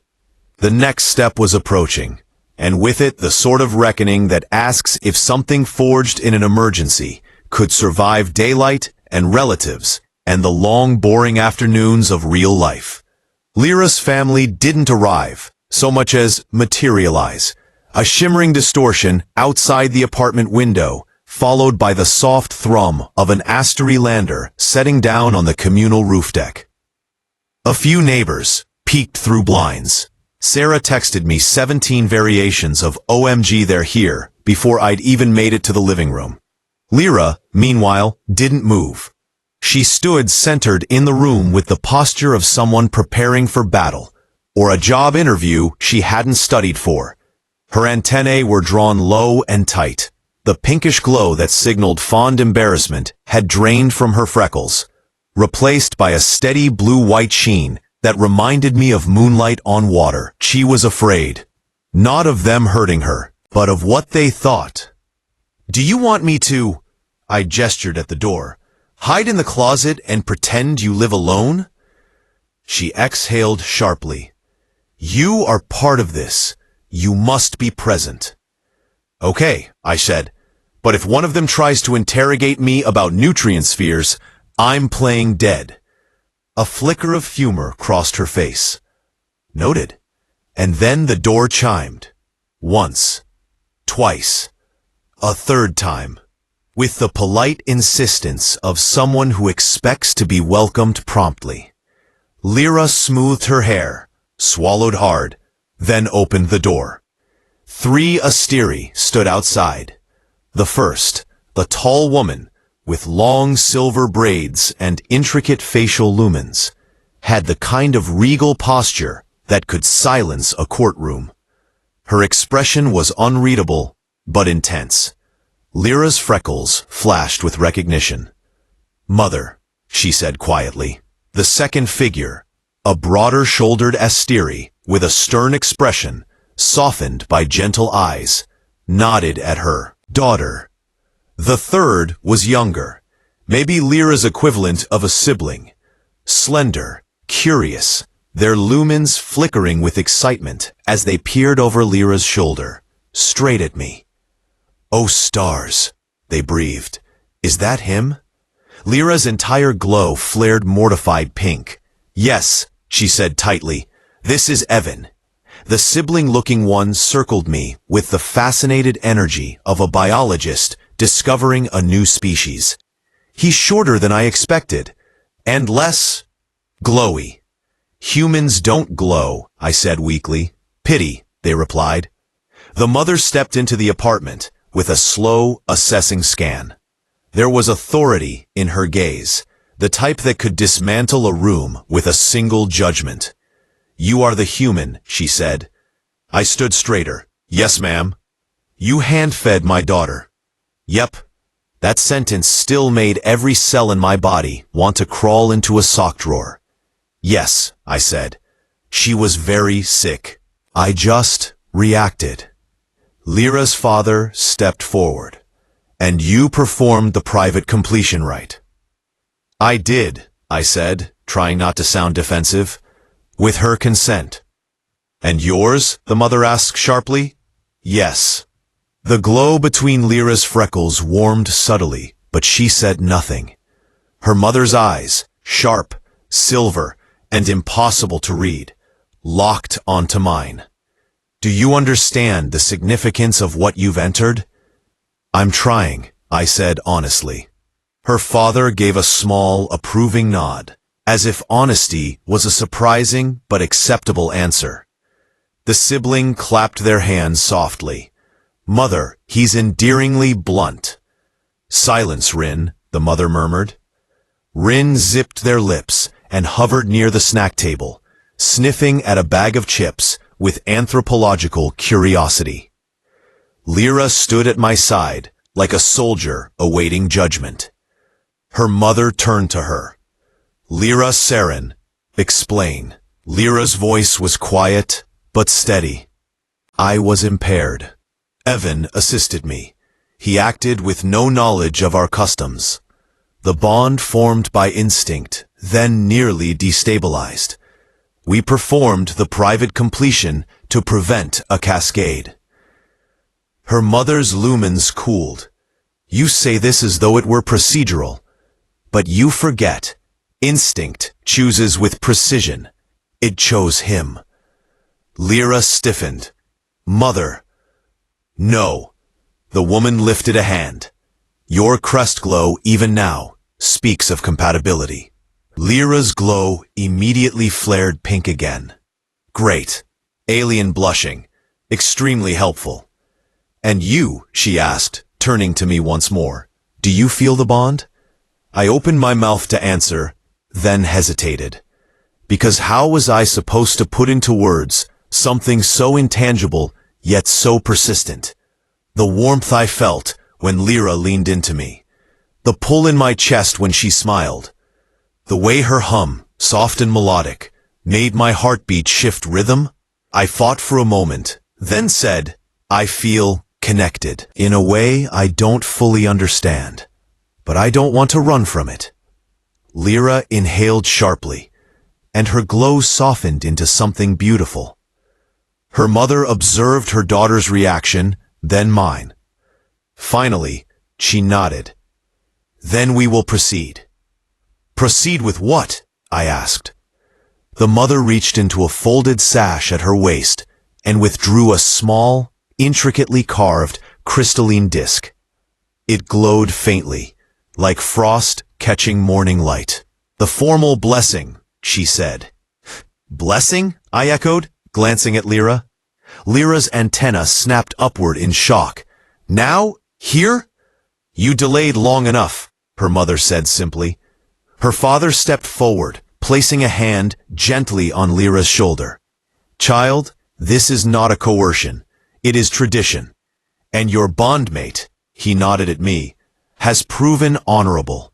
The next step was approaching, and with it the sort of reckoning that asks if something forged in an emergency could survive daylight and relatives and the long, boring afternoons of real life. Lyra's family didn't arrive, so much as materialize. A shimmering distortion outside the apartment window, followed by the soft thrum of an Asteri lander setting down on the communal roof deck. A few neighbors peeked through blinds. Sarah texted me 17 variations of "OMG, they're here" before I'd even made it to the living room. Lyra, meanwhile, didn't move. She stood centered in the room with the posture of someone preparing for battle, or a job interview she hadn't studied for. Her antennae were drawn low and tight. The pinkish glow that signaled fond embarrassment had drained from her freckles, replaced by a steady blue-white sheen that reminded me of moonlight on water. She was afraid, not of them hurting her, but of what they thought. "Do you want me to," I gestured at the door, "hide in the closet and pretend you live alone?" She exhaled sharply. "You are part of this. You must be present." "Okay," I said, "but if one of them tries to interrogate me about nutrient spheres, I'm playing dead." A flicker of humor crossed her face. "Noted." And then the door chimed. Once. Twice. A third time. With the polite insistence of someone who expects to be welcomed promptly. Lyra smoothed her hair, swallowed hard, then opened the door. 3 Asteri stood outside. The first, the tall woman, with long silver braids and intricate facial lumens, had the kind of regal posture that could silence a courtroom. Her expression was unreadable, but intense. Lyra's freckles flashed with recognition. "Mother," she said quietly. The second figure, a broader-shouldered Asteri with a stern expression, softened by gentle eyes, nodded at her. "Daughter." The third was younger, maybe Lyra's equivalent of a sibling. Slender, curious, their lumens flickering with excitement as they peered over Lyra's shoulder, straight at me. "Oh stars," they breathed. "Is that him?" Lyra's entire glow flared mortified pink. "Yes," she said tightly, "this is Evan." The sibling-looking one circled me with the fascinated energy of a biologist discovering a new species. "He's shorter than I expected, and less glowy." "Humans don't glow," I said weakly. "Pity," they replied. The mother stepped into the apartment with a slow, assessing scan. There was authority in her gaze, the type that could dismantle a room with a single judgment. "You are the human," she said. I stood straighter. "Yes, ma'am." "You hand-fed my daughter." "Yep." That sentence still made every cell in my body want to crawl into a sock drawer. "Yes," I said. "She was very sick. I just reacted." Lyra's father stepped forward. "And you performed the private completion rite." "I did," I said, trying not to sound defensive. "With her consent." "And yours?" the mother asked sharply. "Yes." The glow between Lyra's freckles warmed subtly, but she said nothing. Her mother's eyes, sharp, silver, and impossible to read, locked onto mine. "Do you understand the significance of what you've entered?" "I'm trying," I said honestly. Her father gave a small, approving nod, as if honesty was a surprising but acceptable answer. The sibling clapped their hands softly. "Mother, he's endearingly blunt." "Silence, Rin," the mother murmured. Rin zipped their lips and hovered near the snack table, sniffing at a bag of chips with anthropological curiosity. Lyra stood at my side like a soldier awaiting judgment. Her mother turned to her. "Lyra Saren, explain." Lyra's voice was quiet but steady. I was impaired. Evan assisted me. He acted with no knowledge of our customs. The bond formed by instinct, then nearly destabilized. We performed the private completion to prevent a cascade. Her mother's lumens cooled. "You say this as though it were procedural. But you forget. Instinct chooses with precision. It chose him." Lyra stiffened. "Mother." "No." The woman lifted a hand. "Your crest glow, even now, speaks of compatibility." Lyra's glow immediately flared pink again. "Great." Alien blushing. "Extremely helpful." "And you," she asked, turning to me once more, "do you feel the bond?" I opened my mouth to answer, then hesitated. Because how was I supposed to put into words something so intangible, yet so persistent? The warmth I felt when Lyra leaned into me. The pull in my chest when she smiled. The way her hum, soft and melodic, made my heartbeat shift rhythm. I fought for a moment, then said, "I feel connected in a way I don't fully understand. But I don't want to run from it." Lyra inhaled sharply, and her glow softened into something beautiful. Her mother observed her daughter's reaction, then mine. Finally, she nodded. "Then we will proceed." "Proceed with what?" I asked. The mother reached into a folded sash at her waist and withdrew a small, intricately carved, crystalline disc. It glowed faintly, like frost catching morning light. "The formal blessing," she said. "Blessing?" I echoed, glancing at Lyra. Lyra's antenna snapped upward in shock. "Now? Here?" "You delayed long enough," her mother said simply. Her father stepped forward, placing a hand gently on Lyra's shoulder. "Child, this is not a coercion. It is tradition. And your bondmate," he nodded at me, "has proven honorable."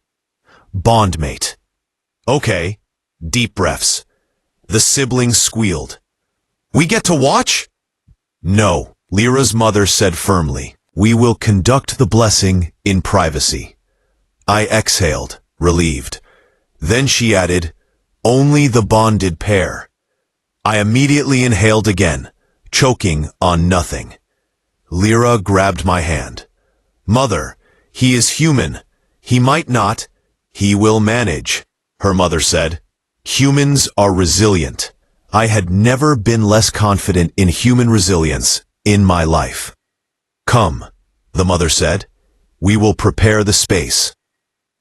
Bondmate. Okay. Deep breaths. The siblings squealed. "We get to watch?" "No," Lyra's mother said firmly. "We will conduct the blessing in privacy." I exhaled, relieved. Then she added, "Only the bonded pair." I immediately inhaled again, choking on nothing. Lyra grabbed my hand. "Mother, he is human. He might not. He will manage," her mother said. "Humans are resilient." I had never been less confident in human resilience in my life. "Come," the mother said. "We will prepare the space."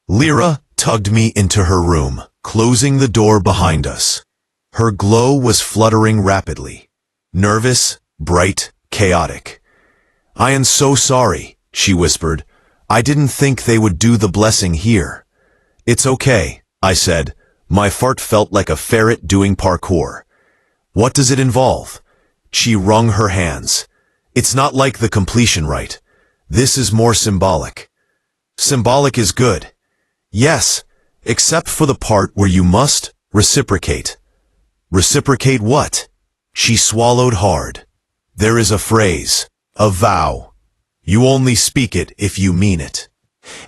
Lyra tugged me into her room, closing the door behind us. Her glow was fluttering rapidly. Nervous, bright, chaotic. "I am so sorry," she whispered. "I didn't think they would do the blessing here." "It's okay," I said. My fart felt like a ferret doing parkour. "What does it involve?" She wrung her hands. "It's not like the completion rite. This is more symbolic." "Symbolic is good." "Yes, except for the part where you must reciprocate." "Reciprocate what?" She swallowed hard. "There is a phrase, a vow. You only speak it if you mean it."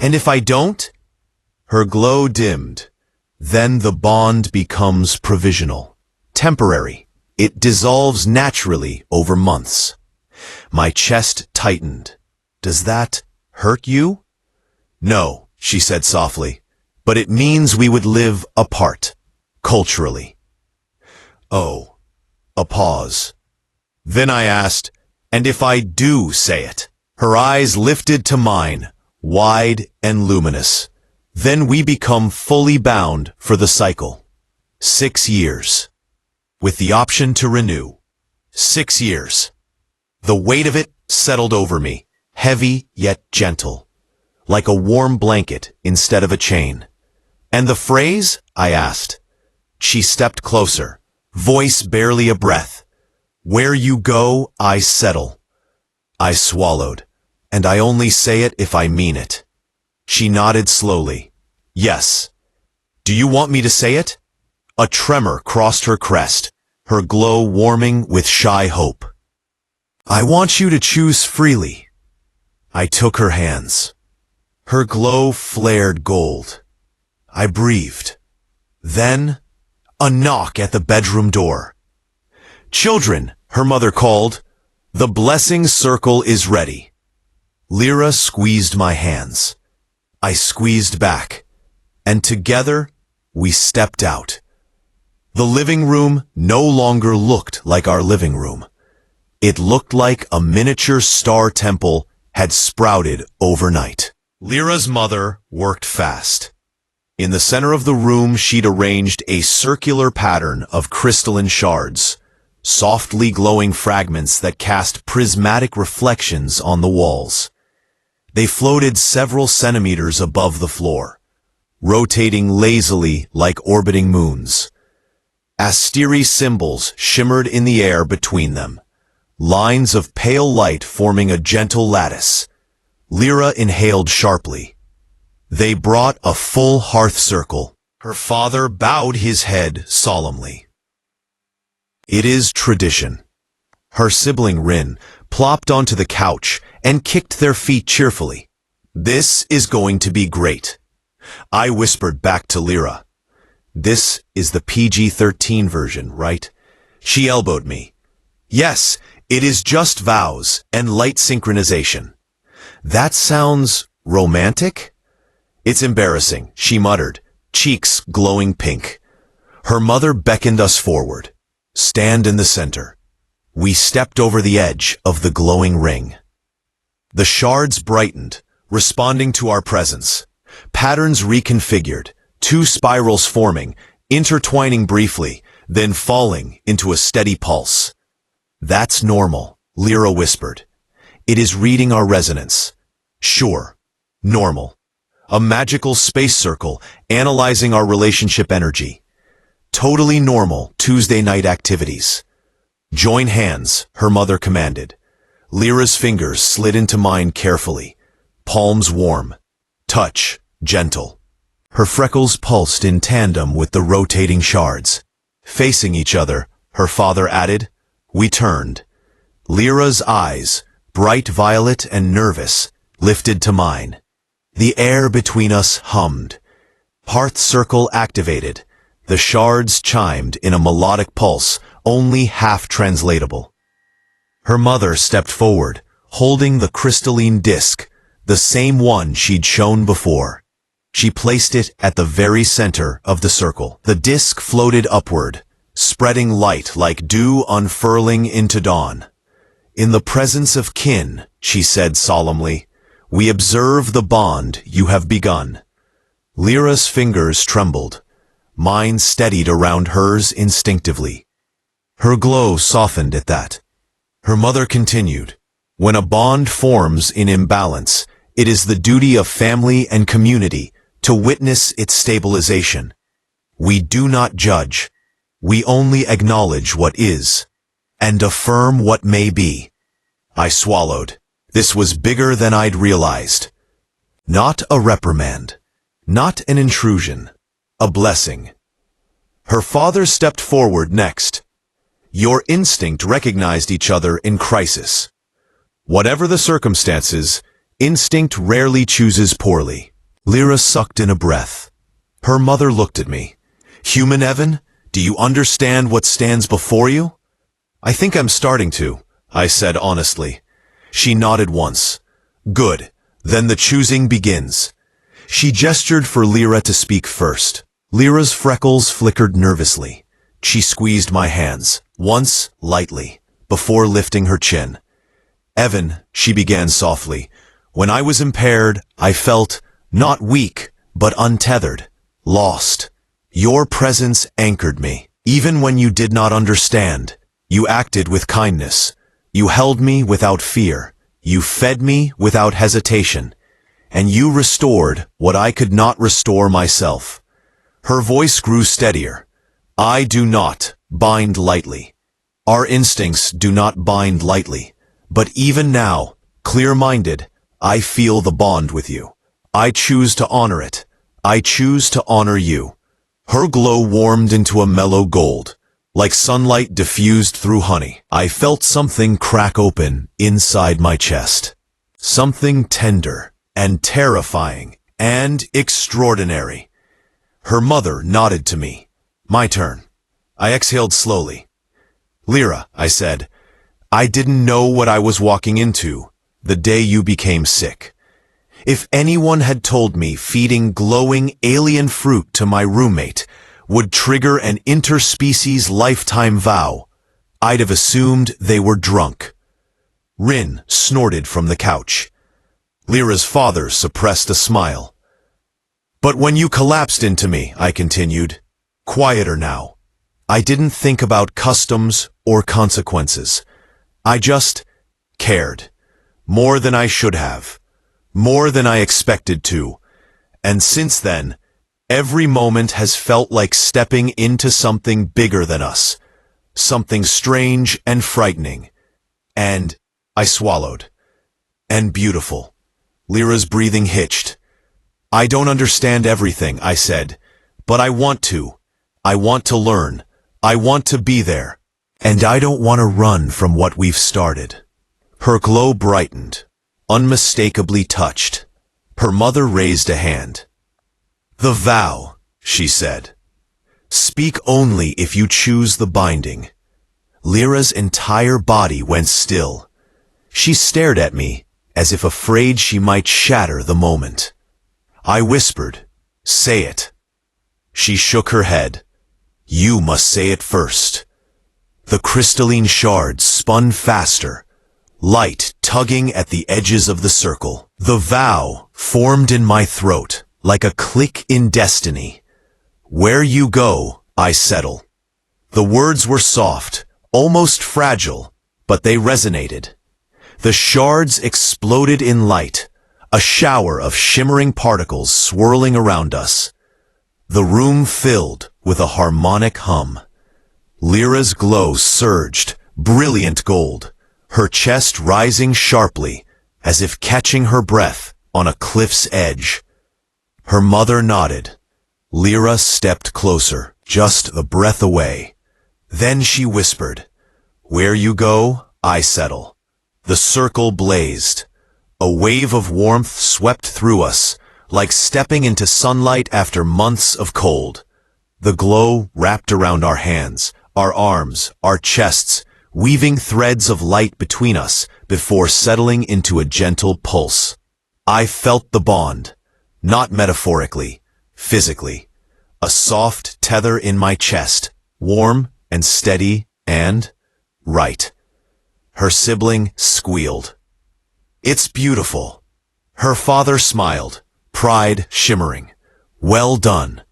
"And if I don't?" Her glow dimmed. "Then the bond becomes provisional, temporary. It dissolves naturally over months." My chest tightened. "Does that hurt you?" "No," she said softly, "but it means we would live apart, culturally." Oh, a pause. Then I asked, "And if I do say it?" Her eyes lifted to mine, wide and luminous. "Then we become fully bound for the cycle. 6 years. With the option to renew. 6 years." The weight of it settled over me, heavy yet gentle, like a warm blanket instead of a chain. "And the phrase?" I asked. She stepped closer, voice barely a breath. "Where you go, I settle." I swallowed, "And I only say it if I mean it." She nodded slowly. "Yes." "Do you want me to say it?" A tremor crossed her crest, her glow warming with shy hope. "I want you to choose freely." I took her hands. Her glow flared gold. I breathed. Then, a knock at the bedroom door. "Children," her mother called, "the blessing circle is ready." Lyra squeezed my hands. I squeezed back, and together we stepped out. The living room no longer looked like our living room. It looked like a miniature star temple had sprouted overnight. Lyra's mother worked fast. In the center of the room, she'd arranged a circular pattern of crystalline shards, softly glowing fragments that cast prismatic reflections on the walls. They floated several centimeters above the floor, rotating lazily like orbiting moons. Asteri symbols shimmered in the air between them, lines of pale light forming a gentle lattice. Lyra inhaled sharply. They brought a full hearth circle. Her father bowed his head solemnly. "It is tradition." Her sibling Rin plopped onto the couch and kicked their feet cheerfully. "This is going to be great." I whispered back to Lyra. "This is the PG-13 version, right?" She elbowed me. "Yes, it is just vows and light synchronization." "That sounds romantic?" "It's embarrassing," she muttered, cheeks glowing pink. Her mother beckoned us forward. "Stand in the center." We stepped over the edge of the glowing ring. The shards brightened, responding to our presence. Patterns reconfigured, 2 spirals forming, intertwining briefly, then falling into a steady pulse. "That's normal," Lyra whispered. "It is reading our resonance." "Sure. Normal. A magical space circle analyzing our relationship energy. Totally normal Tuesday night activities." "Join hands," her mother commanded. Lyra's fingers slid into mine carefully, palms warm, touch gentle. Her freckles pulsed in tandem with the rotating shards. Facing each other, her father added. We turned. Lyra's eyes, bright violet and nervous, lifted to mine. The air between us hummed. Hearth circle activated. The shards chimed in a melodic pulse, only half translatable. Her mother stepped forward, holding the crystalline disc, the same one she'd shown before. She placed it at the very center of the circle. The disc floated upward, spreading light like dew unfurling into dawn. "In the presence of kin," she said solemnly, "we observe the bond you have begun." Lyra's fingers trembled. Mine steadied around hers instinctively. Her glow softened at that. Her mother continued, "When a bond forms in imbalance, it is the duty of family and community to witness its stabilization. We do not judge. We only acknowledge what is, and affirm what may be." I swallowed. This was bigger than I'd realized. Not a reprimand. Not an intrusion. A blessing. Her father stepped forward next. "Your instinct recognized each other in crisis. Whatever the circumstances, instinct rarely chooses poorly." Lyra sucked in a breath. Her mother looked at me. "Human Evan, do you understand what stands before you?" "I think I'm starting to," I said honestly. She nodded once. "Good. Then the choosing begins." She gestured for Lyra to speak first. Lyra's freckles flickered nervously. She squeezed my hands, once lightly, before lifting her chin. "Evan," she began softly, "when I was impaired, I felt not weak, but untethered, lost. Your presence anchored me. Even when you did not understand, you acted with kindness. You held me without fear. You fed me without hesitation. And you restored what I could not restore myself." Her voice grew steadier. "I do not bind lightly. Our instincts do not bind lightly. But even now, clear-minded, I feel the bond with you. I choose to honor it. I choose to honor you." Her glow warmed into a mellow gold, like sunlight diffused through honey. I felt something crack open inside my chest. Something tender and terrifying and extraordinary. Her mother nodded to me. My turn. I exhaled slowly. "Lyra," I said, "I didn't know what I was walking into the day you became sick. If anyone had told me feeding glowing alien fruit to my roommate would trigger an interspecies lifetime vow, I'd have assumed they were drunk." Rin snorted from the couch. Lyra's father suppressed a smile. "But when you collapsed into me," I continued, quieter now, "I didn't think about customs or consequences. I just cared. More than I should have. More than I expected to. And since then, every moment has felt like stepping into something bigger than us. Something strange and frightening. And," I swallowed, "and beautiful." Lyra's breathing hitched. "I don't understand everything," I said, "but I want to. I want to learn. I want to be there. And I don't want to run from what we've started." Her glow brightened, unmistakably touched. Her mother raised a hand. "The vow," she said. "Speak only if you choose the binding." Lyra's entire body went still. She stared at me, as if afraid she might shatter the moment. I whispered, "Say it." She shook her head. "You must say it first." The crystalline shards spun faster, light tugging at the edges of the circle. The vow formed in my throat, like a click in destiny. "Where you go, I settle." The words were soft, almost fragile, but they resonated. The shards exploded in light, a shower of shimmering particles swirling around us. The room filled with a harmonic hum. Lyra's glow surged, brilliant gold, her chest rising sharply, as if catching her breath on a cliff's edge. Her mother nodded. Lyra stepped closer, just a breath away. Then she whispered, "Where you go, I settle." The circle blazed. A wave of warmth swept through us, like stepping into sunlight after months of cold. The glow wrapped around our hands, our arms, our chests, weaving threads of light between us before settling into a gentle pulse. I felt the bond, not metaphorically, physically. A soft tether in my chest, warm and steady and right. Her sibling squealed. "It's beautiful." Her father smiled, pride shimmering. "Well done."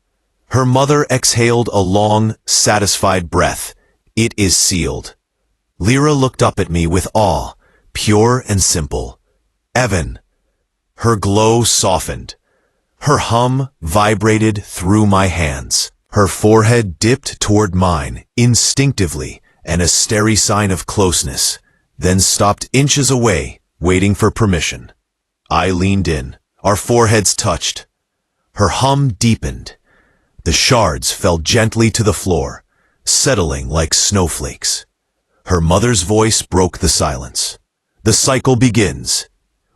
Her mother exhaled a long, satisfied breath. "It is sealed." Lyra looked up at me with awe, pure and simple. Evan. Her glow softened. Her hum vibrated through my hands. Her forehead dipped toward mine, instinctively, an Asteri sign of closeness, then stopped inches away, waiting for permission. I leaned in. Our foreheads touched. Her hum deepened. The shards fell gently to the floor, settling like snowflakes. Her mother's voice broke the silence. The cycle begins.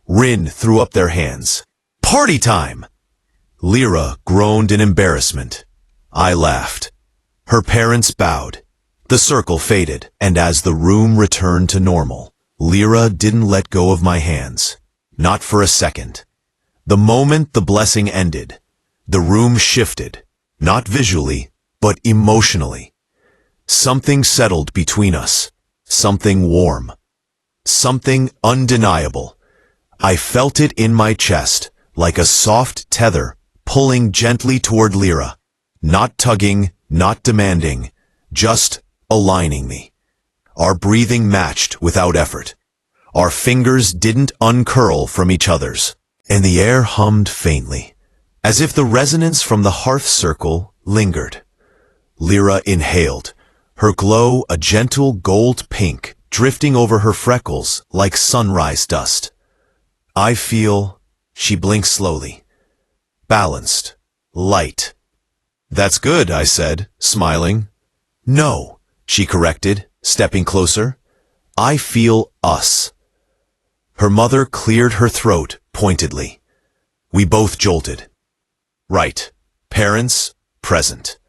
Rin threw up their hands. Party time! Lyra groaned in embarrassment. I laughed. Her parents bowed. The circle faded, and as the room returned to normal, Lyra didn't let go of my hands. Not for a second. The moment the blessing ended, the room shifted, not visually, but emotionally. Something settled between us. Something warm. Something undeniable. I felt it in my chest, like a soft tether, pulling gently toward Lyra. Not tugging, not demanding, just aligning me. Our breathing matched without effort. Our fingers didn't uncurl from each other's, and the air hummed faintly, as if the resonance from the hearth circle lingered. Lyra inhaled, her glow a gentle gold pink, drifting over her freckles like sunrise dust. I feel, she blinked slowly, balanced, light. That's good, I said, smiling. No, she corrected, stepping closer. I feel us. Her mother cleared her throat pointedly. We both jolted. Right. Parents, present.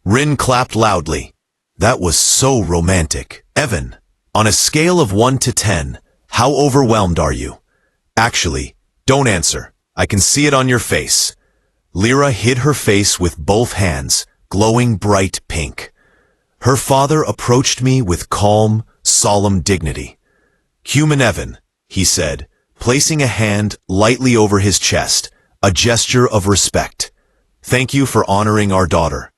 Rin clapped loudly. That was so romantic. Evan, on a scale of 1 to 10, how overwhelmed are you? Actually, don't answer. I can see it on your face. Lyra hid her face with both hands, glowing bright pink. Her father approached me with calm, solemn dignity. Human Evan, he said, placing a hand lightly over his chest, a gesture of respect. Thank you for honoring our daughter.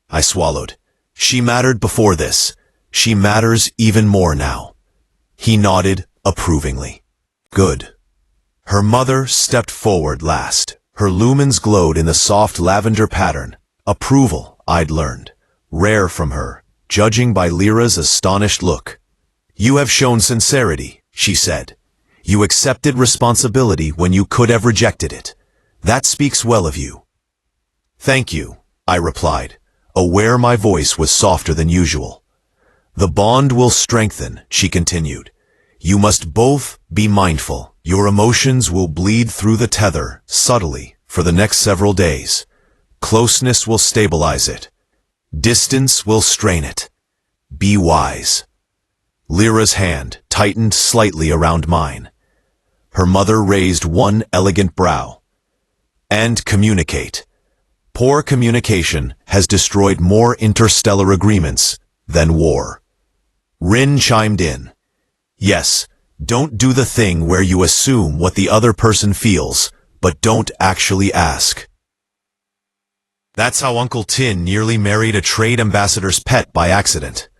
I swallowed. She mattered before this. She matters even more now. He nodded approvingly. Good. Her mother stepped forward last. Her lumens glowed in the soft lavender pattern. Approval, I'd learned. Rare from her, judging by Lyra's astonished look. You have shown sincerity, she said. You accepted responsibility when you could have rejected it. That speaks well of you. Thank you, I replied, aware my voice was softer than usual. The bond will strengthen, she continued. You must both be mindful. Your emotions will bleed through the tether, subtly, for the next several days. Closeness will stabilize it. Distance will strain it. Be wise. Lyra's hand tightened slightly around mine. Her mother raised one elegant brow. And communicate. Poor communication has destroyed more interstellar agreements than war. Rin chimed in. Yes, don't do the thing where you assume what the other person feels, but don't actually ask. That's how Uncle Tin nearly married a trade ambassador's pet by accident.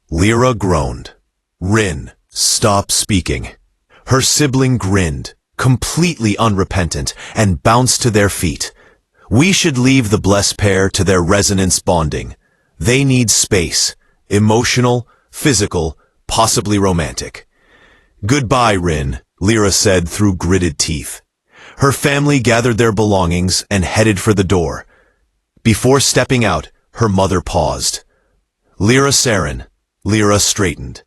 Lyra groaned. Rin, stop speaking. Her sibling grinned, completely unrepentant, and bounced to their feet. We should leave the blessed pair to their resonance bonding. They need space, emotional, physical, possibly romantic. Goodbye, Rin, Lyra said through gritted teeth. Her family gathered their belongings and headed for the door. Before stepping out, her mother paused. Lyra Saren, Lyra straightened.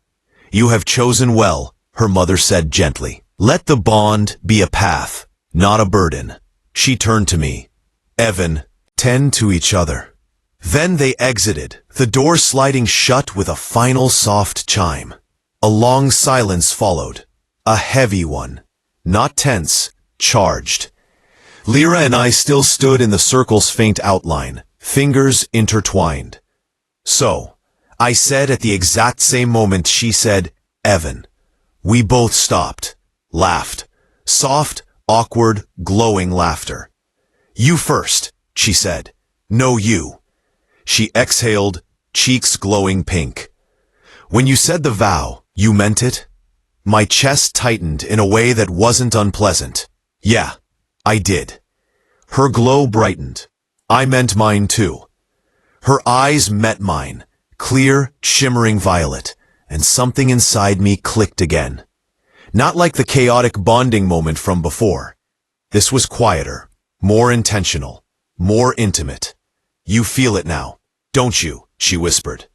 You have chosen well, her mother said gently. Let the bond be a path, not a burden. She turned to me. Evan, tend to each other. Then they exited, the door sliding shut with a final soft chime. A long silence followed. A heavy one. Not tense, charged. Lyra and I still stood in the circle's faint outline, fingers intertwined. So, I said at the exact same moment she said, Evan. We both stopped, laughed. Soft, awkward, glowing laughter. You first, she said. No, you. She exhaled, cheeks glowing pink. When you said the vow, you meant it? My chest tightened in a way that wasn't unpleasant. Yeah, I did. Her glow brightened. I meant mine too. Her eyes met mine, clear, shimmering violet, and something inside me clicked again. Not like the chaotic bonding moment from before. This was quieter, more intentional, more intimate. You feel it now, don't you? She whispered.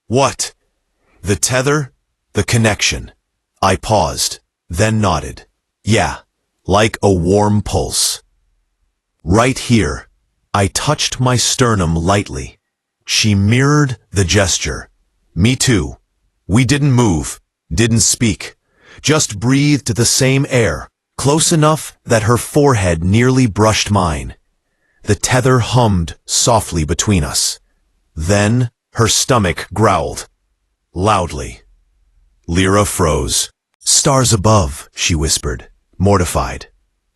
What? The tether? The connection. I paused, then nodded. Yeah, like a warm pulse. Right here. I touched my sternum lightly. She mirrored the gesture. Me too. We didn't move, didn't speak, just breathed the same air, close enough that her forehead nearly brushed mine. The tether hummed softly between us. Then her stomach growled. Loudly. Lyra froze. Stars above, she whispered, mortified.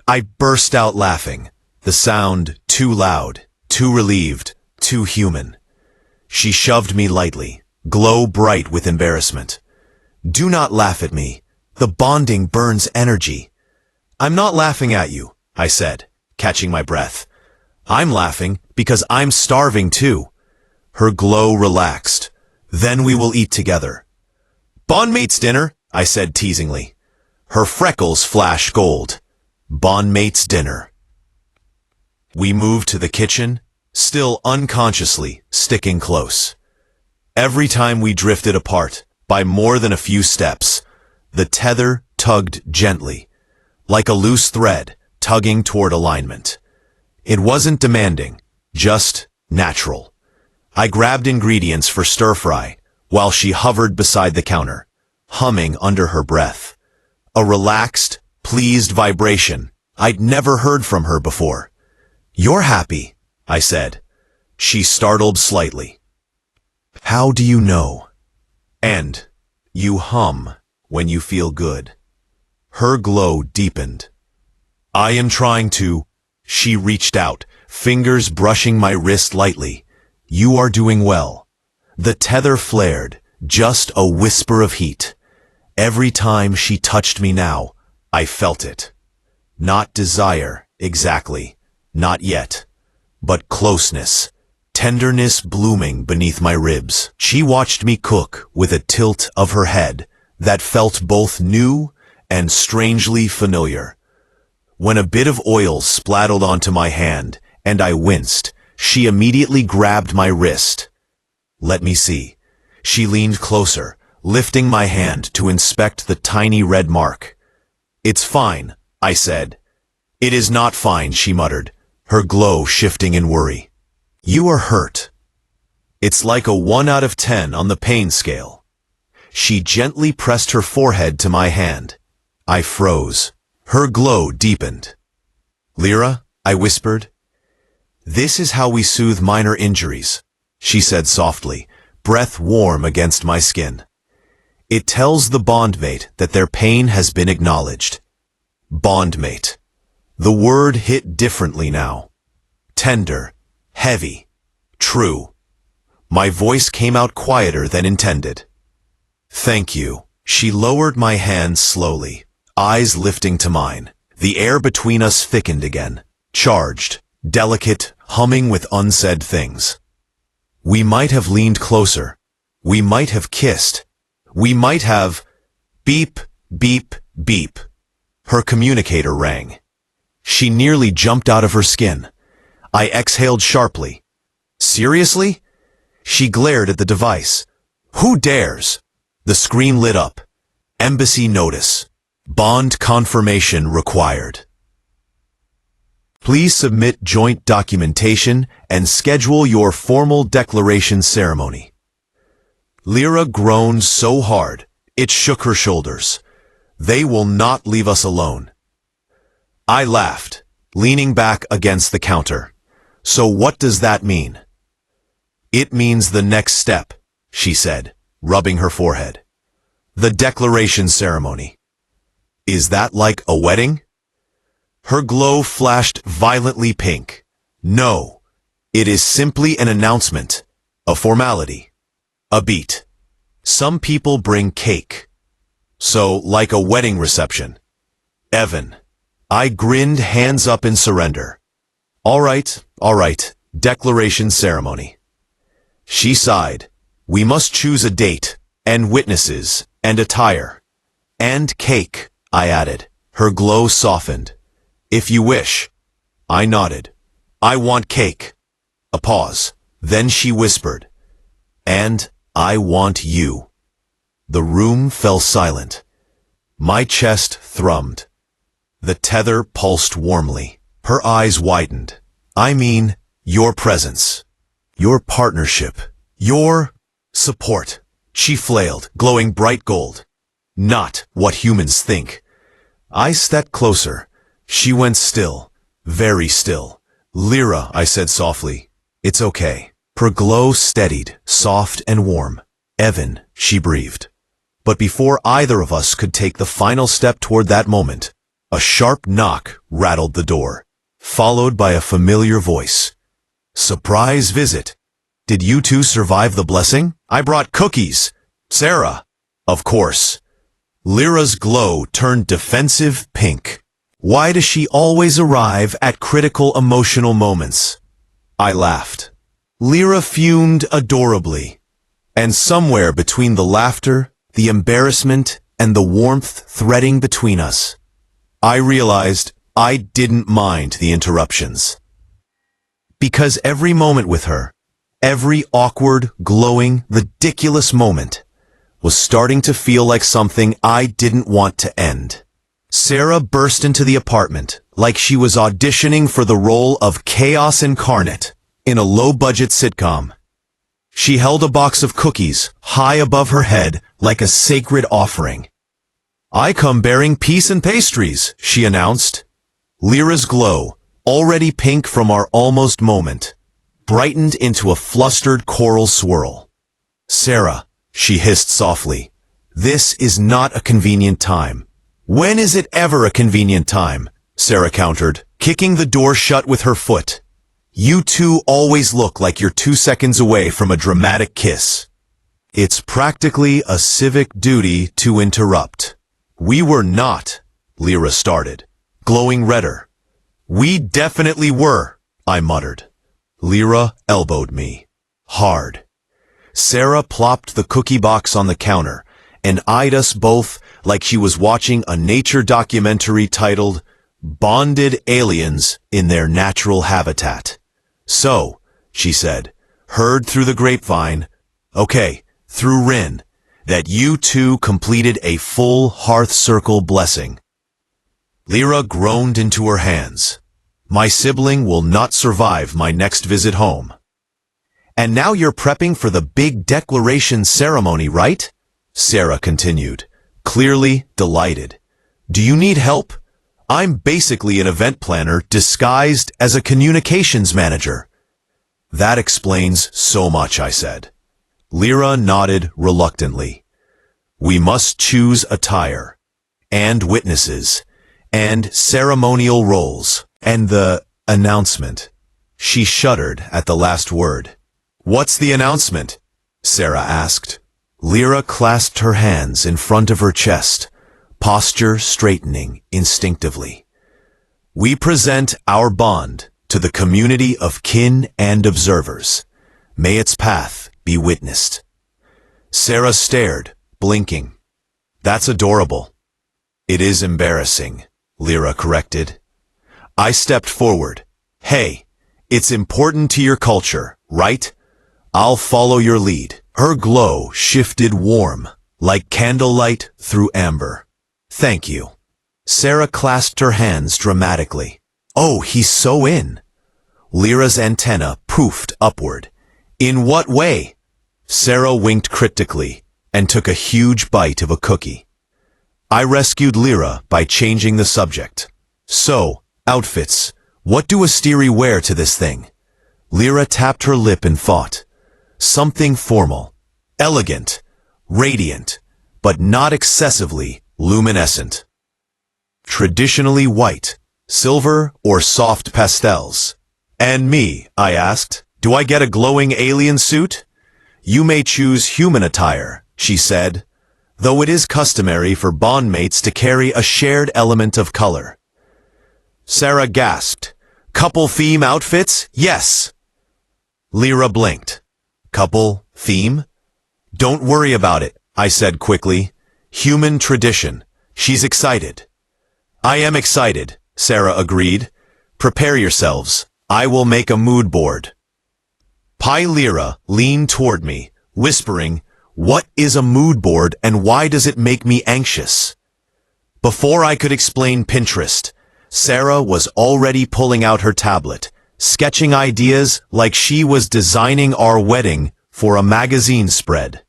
I burst out laughing, the sound too loud, too relieved, too human. She shoved me lightly, glow bright with embarrassment. Do not laugh at me. The bonding burns energy. I'm not laughing at you, I said, catching my breath. I'm laughing because I'm starving too. Her glow relaxed. Then we will eat together. Bondmates dinner, I said teasingly. Her freckles flashed gold. Bondmates dinner. We moved to the kitchen, still unconsciously sticking close. Every time we drifted apart, by more than a few steps, the tether tugged gently, like a loose thread tugging toward alignment. It wasn't demanding, just natural. I grabbed ingredients for stir-fry, while she hovered beside the counter, humming under her breath. A relaxed, pleased vibration I'd never heard from her before. You're happy, I said. She startled slightly. How do you know? And you hum when you feel good. Her glow deepened. I am trying to. She reached out, fingers brushing my wrist lightly. You are doing well. The tether flared, just a whisper of heat. Every time she touched me now, I felt it. Not desire, exactly. Not yet. But closeness. Tenderness blooming beneath my ribs. She watched me cook with a tilt of her head that felt both new and strangely familiar. When a bit of oil splattered onto my hand and I winced, she immediately grabbed my wrist. Let me see. She leaned closer, lifting my hand to inspect the tiny red mark. It's fine, I said. It is not fine, she muttered, her glow shifting in worry. You are hurt. It's like a 1 out of 10 on the pain scale. She gently pressed her forehead to my hand. I froze. Her glow deepened. Lyra, I whispered. This is how we soothe minor injuries, she said softly, breath warm against my skin. It tells the bondmate that their pain has been acknowledged. Bondmate. The word hit differently now. Tender, heavy, true. My voice came out quieter than intended. Thank you. She lowered my hand slowly, eyes lifting to mine. The air between us thickened again, charged, delicate, humming with unsaid things. We might have leaned closer. We might have kissed. We might have... Beep, beep, beep. Her communicator rang. She nearly jumped out of her skin. I exhaled sharply. Seriously? She glared at the device. Who dares? The screen lit up. Embassy notice. Bond confirmation required. Please submit joint documentation and schedule your formal declaration ceremony. Lyra groaned so hard, it shook her shoulders. They will not leave us alone. I laughed, leaning back against the counter. So what does that mean? It means the next step, she said, rubbing her forehead. The declaration ceremony. Is that like a wedding? Her glow flashed violently pink. No, it is simply an announcement, a formality, a beat. Some people bring cake. So, like a wedding reception. Evan. I grinned, hands up in surrender. All right, declaration ceremony. She sighed. We must choose a date, and witnesses, and attire. And cake, I added. Her glow softened. If you wish. I nodded. I want cake. A pause. Then she whispered. And I want you. The room fell silent. My chest thrummed. The tether pulsed warmly. Her eyes widened. I mean, your presence. Your partnership. Your support. She flailed, glowing bright gold. Not what humans think. I stepped closer. She went still. Very still. Lyra, I said softly. It's okay. Her glow steadied, soft and warm. Evan, she breathed. But before either of us could take the final step toward that moment, a sharp knock rattled the door, followed by a familiar voice. Surprise visit. Did you two survive the blessing? I brought cookies. Sarah. Of course. Lyra's glow turned defensive pink. Why does she always arrive at critical emotional moments? I laughed. Lyra fumed adorably. And somewhere between the laughter, the embarrassment, and the warmth threading between us, I realized I didn't mind the interruptions. Because every moment with her, every awkward, glowing, ridiculous moment, was starting to feel like something I didn't want to end. Sarah burst into the apartment like she was auditioning for the role of chaos incarnate in a low-budget sitcom. She held a box of cookies high above her head like a sacred offering. I come bearing peace and pastries, she announced. Lyra's glow, already pink from our almost moment, brightened into a flustered coral swirl. Sarah, she hissed softly, this is not a convenient time. When is it ever a convenient time? Sarah countered, kicking the door shut with her foot. You two always look like you're 2 seconds away from a dramatic kiss. It's practically a civic duty to interrupt. We were not, Lyra started, glowing redder. We definitely were, I muttered. Lyra elbowed me. Hard. Sarah plopped the cookie box on the counter and eyed us both like she was watching a nature documentary titled Bonded Aliens in Their Natural Habitat. So, she said, heard through the grapevine, okay, through Rin, that you two completed a full hearth circle blessing. Lyra groaned into her hands. My sibling will not survive my next visit home. And now you're prepping for the big declaration ceremony, right? Sarah continued, clearly delighted. Do you need help? I'm basically an event planner disguised as a communications manager. That explains so much, I said. Lyra nodded reluctantly. We must choose attire, and witnesses, and ceremonial roles, and the announcement. She shuddered at the last word. What's the announcement? Sarah asked. Lyra clasped her hands in front of her chest, posture straightening instinctively. We present our bond to the community of kin and observers. May its path be witnessed. Sarah stared, blinking. That's adorable. It is embarrassing, Lyra corrected. I stepped forward. Hey, it's important to your culture, right? I'll follow your lead. Her glow shifted warm, like candlelight through amber. Thank you. Sarah clasped her hands dramatically. Oh, he's so in. Lyra's antenna poofed upward. In what way? Sarah winked cryptically and took a huge bite of a cookie. I rescued Lyra by changing the subject. So, outfits. What do Asteri wear to this thing? Lyra tapped her lip in thought. Something formal, elegant, radiant, but not excessively luminescent. Traditionally white, silver, or soft pastels. And me, I asked, do I get a glowing alien suit? You may choose human attire, she said, though it is customary for bondmates to carry a shared element of color. Sarah gasped. Couple theme outfits? Yes. Lyra blinked. Couple theme? Don't worry about it, I said quickly. Human tradition. She's excited. I am excited, Sarah agreed. Prepare yourselves. I will make a mood board. Lyra leaned toward me, whispering, "What is a mood board and why does it make me anxious?" Before I could explain Pinterest, Sarah was already pulling out her tablet, sketching ideas like she was designing our wedding for a magazine spread.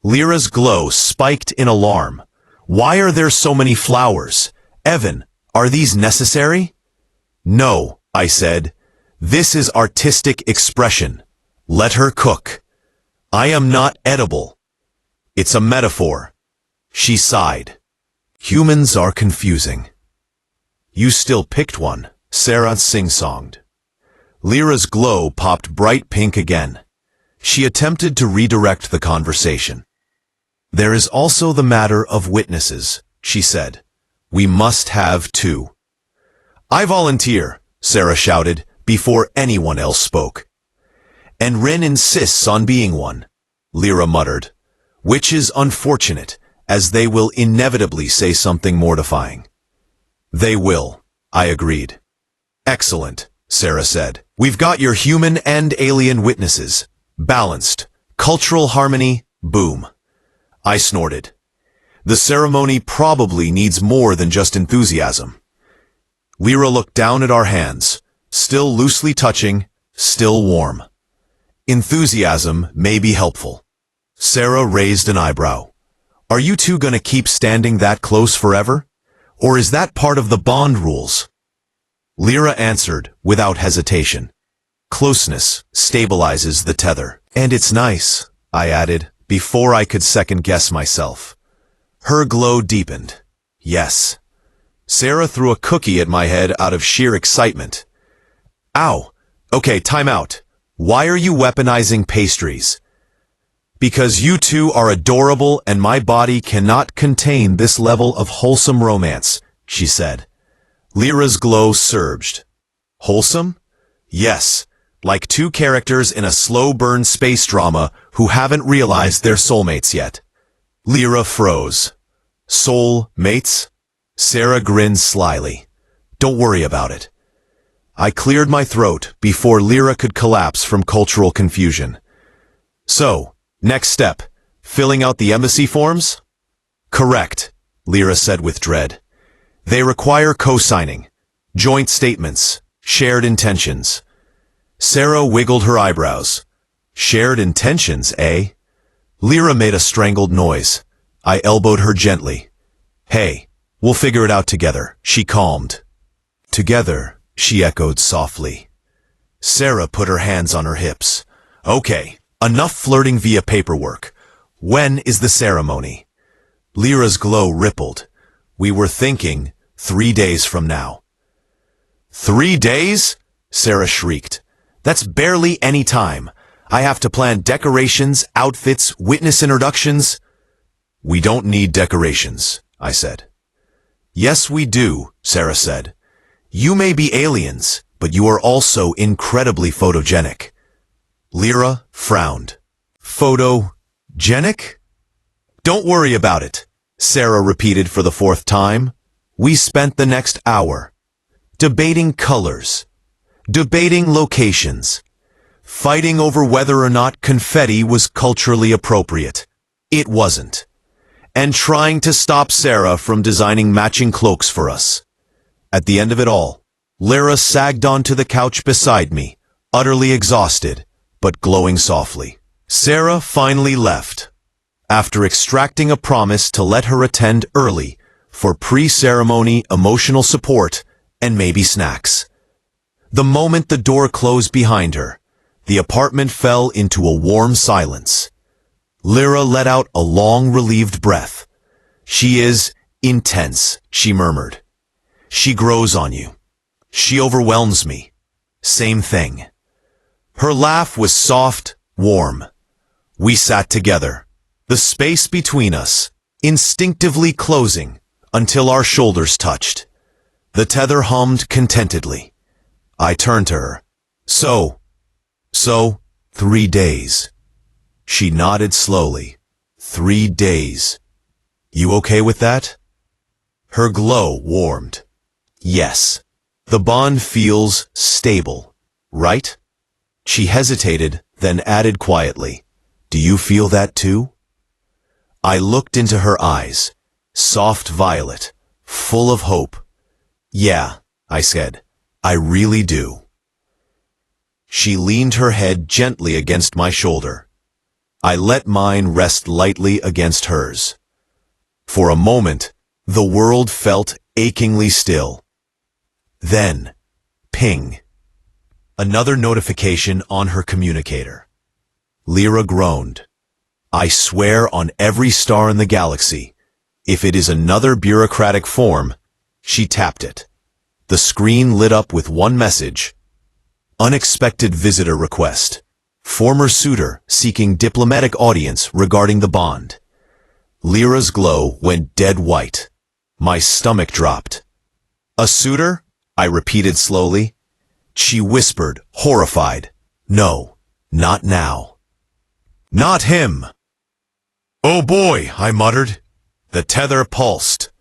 Lyra's glow spiked in alarm. "Why are there so many flowers? Evan, are these necessary?" "No," I said. "This is artistic expression. Let her cook. I am not edible. It's a metaphor." She sighed. "Humans are confusing." "You still picked one," Sarah sing-songed. Lyra's glow popped bright pink again. She attempted to redirect the conversation. "There is also the matter of witnesses," she said. "We must have two." "I volunteer," Sarah shouted, before anyone else spoke. "And Rin insists on being one," Lyra muttered, "which is unfortunate, as they will inevitably say something mortifying." "They will," I agreed. "Excellent," Sarah said. "We've got your human and alien witnesses. Balanced. Cultural harmony, boom." I snorted. "The ceremony probably needs more than just enthusiasm." Lyra looked down at our hands, still loosely touching, still warm. "Enthusiasm may be helpful." Sarah raised an eyebrow. "Are you two gonna keep standing that close forever? Or is that part of the bond rules?" Lyra answered without hesitation. "Closeness stabilizes the tether." "And it's nice," I added, before I could second-guess myself. Her glow deepened. "Yes." Sarah threw a cookie at my head out of sheer excitement. "Ow! Okay, time out. Why are you weaponizing pastries?" "Because you two are adorable and my body cannot contain this level of wholesome romance," she said. Lyra's glow surged. "Wholesome?" "Yes, like two characters in a slow-burn space drama who haven't realized they're soulmates yet." Lyra froze. "Soul mates?" Sarah grinned slyly. "Don't worry about it." I cleared my throat before Lyra could collapse from cultural confusion. "So, next step, filling out the embassy forms?" "Correct," Lyra said with dread. "They require co-signing, joint statements, shared intentions." Sarah wiggled her eyebrows. "Shared intentions, eh?" Lyra made a strangled noise. I elbowed her gently. "Hey, we'll figure it out together," she calmed. "Together," she echoed softly. Sarah put her hands on her hips. "Okay, enough flirting via paperwork. When is the ceremony?" Lyra's glow rippled. "We were thinking 3 days from now." 3 days? Sarah shrieked. "That's barely any time. I have to plan decorations, outfits, witness introductions." "We don't need decorations," I said. "Yes, we do," Sarah said. "You may be aliens, but you are also incredibly photogenic." Lyra frowned. "Photogenic?" "Don't worry about it," Sarah repeated for the 4th time. We spent the next hour debating colors, debating locations, fighting over whether or not confetti was culturally appropriate. It wasn't. And trying to stop Sarah from designing matching cloaks for us. At the end of it all, Lyra sagged onto the couch beside me, utterly exhausted, but glowing softly. Sarah finally left, after extracting a promise to let her attend early for pre-ceremony emotional support and maybe snacks. The moment the door closed behind her, the apartment fell into a warm silence. Lyra let out a long, relieved breath. "She is intense," she murmured. "She grows on you. She overwhelms me. Same thing." Her laugh was soft, warm. We sat together, the space between us, instinctively closing until our shoulders touched. The tether hummed contentedly. I turned to her. So, 3 days. She nodded slowly. 3 days. You okay with that? Her glow warmed. Yes. The bond feels stable, right? She hesitated, then added quietly, Do you feel that too? I looked into her eyes, soft violet, full of hope. Yeah, I said, I really do. She leaned her head gently against my shoulder. I let mine rest lightly against hers. For a moment, the world felt achingly still. Then, ping. Another notification on her communicator. Lyra groaned. I swear on every star in the galaxy, if it is another bureaucratic form. She tapped it. The screen lit up with one message. Unexpected visitor request. Former suitor seeking diplomatic audience regarding the bond. Lyra's glow went dead white. My stomach dropped. A suitor? I repeated slowly. She whispered, horrified. No, not now. Not him. Oh boy, I muttered. The tether pulsed.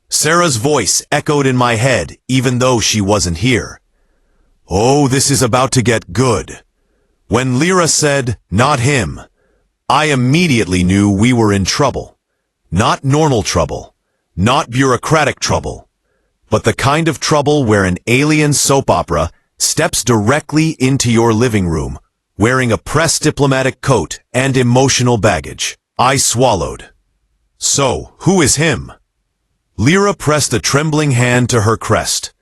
Sarah's voice echoed in my head, even though she wasn't here. Oh, this is about to get good. When Lyra said, not him, I immediately knew we were in trouble. Not normal trouble, not bureaucratic trouble, but the kind of trouble where an alien soap opera steps directly into your living room, wearing a press diplomatic coat and emotional baggage. I swallowed. So, who is him? Lyra pressed a trembling hand to her crest.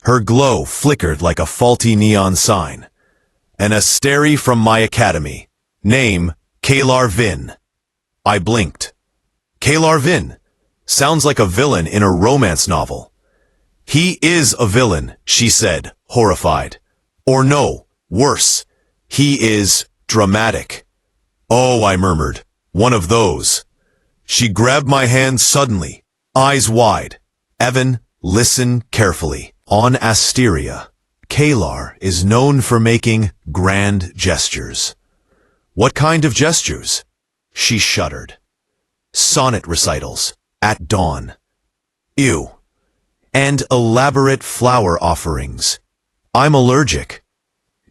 Her glow flickered like a faulty neon sign. An Asteri from my academy. Name, Kalar Vin. I blinked. Kalar Vin. Sounds like a villain in a romance novel. He is a villain, she said, horrified. Or no, worse. He is dramatic. Oh, I murmured. One of those. She grabbed my hand suddenly, eyes wide. Evan, listen carefully. On Asteria, Kalar is known for making grand gestures. What kind of gestures? She shuddered. Sonnet recitals, at dawn. Ew. And elaborate flower offerings. I'm allergic.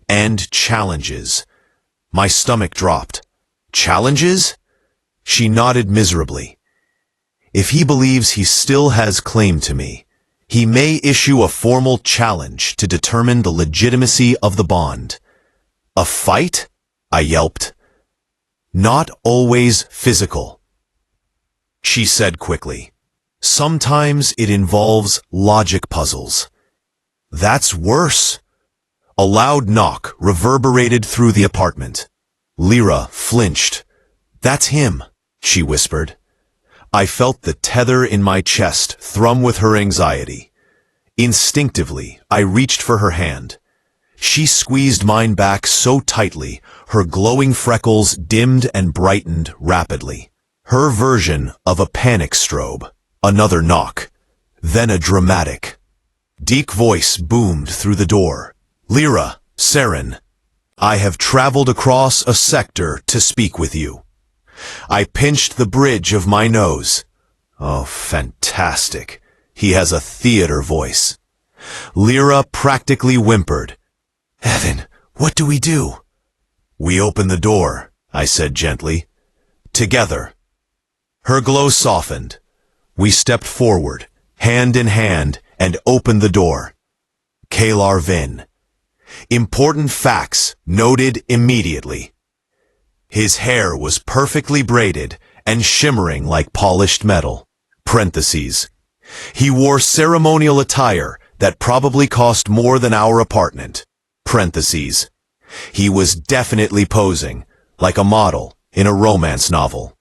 And challenges. My stomach dropped. Challenges? She nodded miserably. If he believes he still has claim to me, he may issue a formal challenge to determine the legitimacy of the bond. A fight? I yelped. Not always physical. She said quickly. Sometimes it involves logic puzzles. That's worse. A loud knock reverberated through the apartment. Lyra flinched. That's him, she whispered. I felt the tether in my chest thrum with her anxiety. Instinctively, I reached for her hand. She squeezed mine back so tightly, her glowing freckles dimmed and brightened rapidly. Her version of a panic strobe. Another knock. Then a dramatic, deep voice boomed through the door. Lyra, Saren, I have traveled across a sector to speak with you. I pinched the bridge of my nose. Oh, fantastic. He has a theater voice. Lyra practically whimpered. Evan, what do we do? We open the door, I said gently. Together. Her glow softened. We stepped forward, hand in hand, and opened the door. Kalar Vin. Important facts noted immediately. His hair was perfectly braided and shimmering like polished metal. Parentheses. He wore ceremonial attire that probably cost more than our apartment. Parentheses. He was definitely posing, like a model in a romance novel.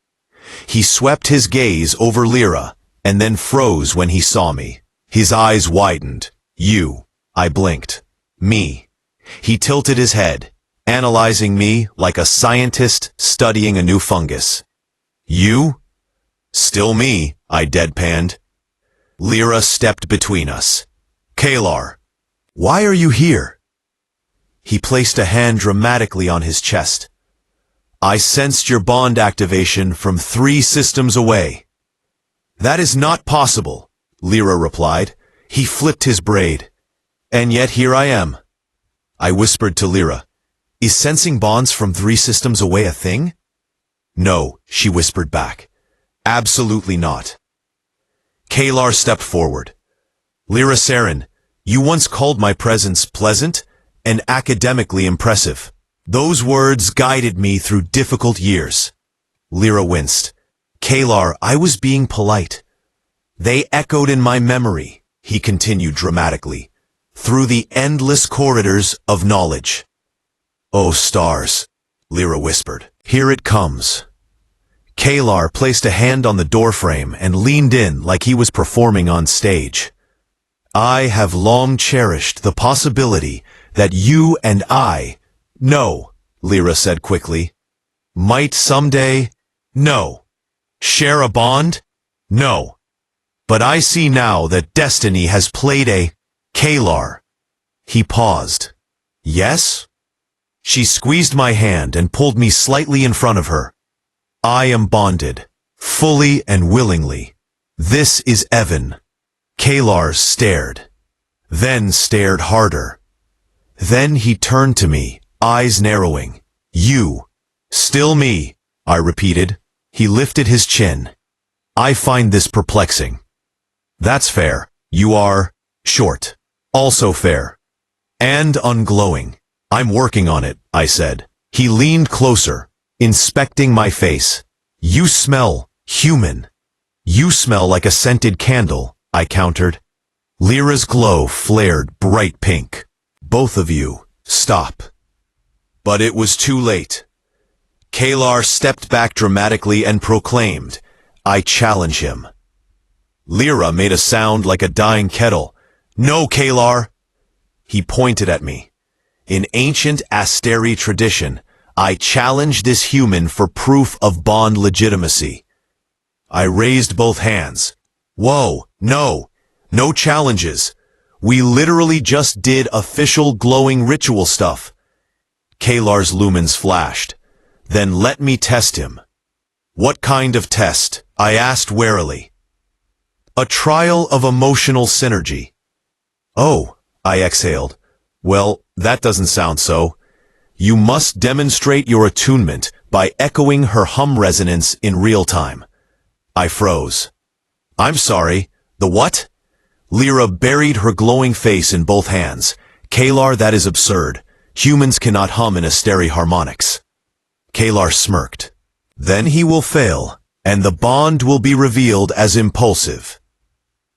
He swept his gaze over Lyra and then froze when he saw me. His eyes widened. You. I blinked. Me. He tilted his head, analyzing me like a scientist studying a new fungus. You? Still me, I deadpanned. Lyra stepped between us. Kalar, why are you here? He placed a hand dramatically on his chest. I sensed your bond activation from 3 systems away. That is not possible, Lyra replied. He flipped his braid. And yet here I am. I whispered to Lyra. Is sensing bonds from 3 systems away a thing? No, she whispered back. Absolutely not. Kalar stepped forward. Lyra Saren, you once called my presence pleasant and academically impressive. Those words guided me through difficult years. Lyra winced. Kalar, I was being polite. They echoed in my memory, he continued dramatically, through the endless corridors of knowledge. Oh, stars, Lyra whispered. Here it comes. Kalar placed a hand on the doorframe and leaned in like he was performing on stage. I have long cherished the possibility that you and I, no, Lyra said quickly, might someday, no. Share a bond? No. But I see now that destiny has played a Kalar. He paused. Yes? She squeezed my hand and pulled me slightly in front of her. I am bonded, fully and willingly. This is Evan. Kalar stared, then stared harder. Then he turned to me, eyes narrowing. You. Still me, I repeated. He lifted his chin. I find this perplexing. That's fair. You are short. Also fair. And unglowing. I'm working on it, I said. He leaned closer, inspecting my face. You smell human. You smell like a scented candle, I countered. Lyra's glow flared bright pink. Both of you, stop. But it was too late. Kalar stepped back dramatically and proclaimed, I challenge him. Lyra made a sound like a dying kettle. No, Kalar! He pointed at me. In ancient Asteri tradition, I challenge this human for proof of bond legitimacy. I raised both hands. Whoa, no challenges. We literally just did official glowing ritual stuff. Kalar's lumens flashed. Then let me test him. What kind of test? I asked warily. A trial of emotional synergy. Oh, I exhaled. Well, that doesn't sound so. You must demonstrate your attunement by echoing her hum resonance in real time. I froze. I'm sorry, the what? Lyra buried her glowing face in both hands. Kalar, that is absurd. Humans cannot hum in Asteri harmonics. Kalar smirked. Then he will fail, and the bond will be revealed as impulsive.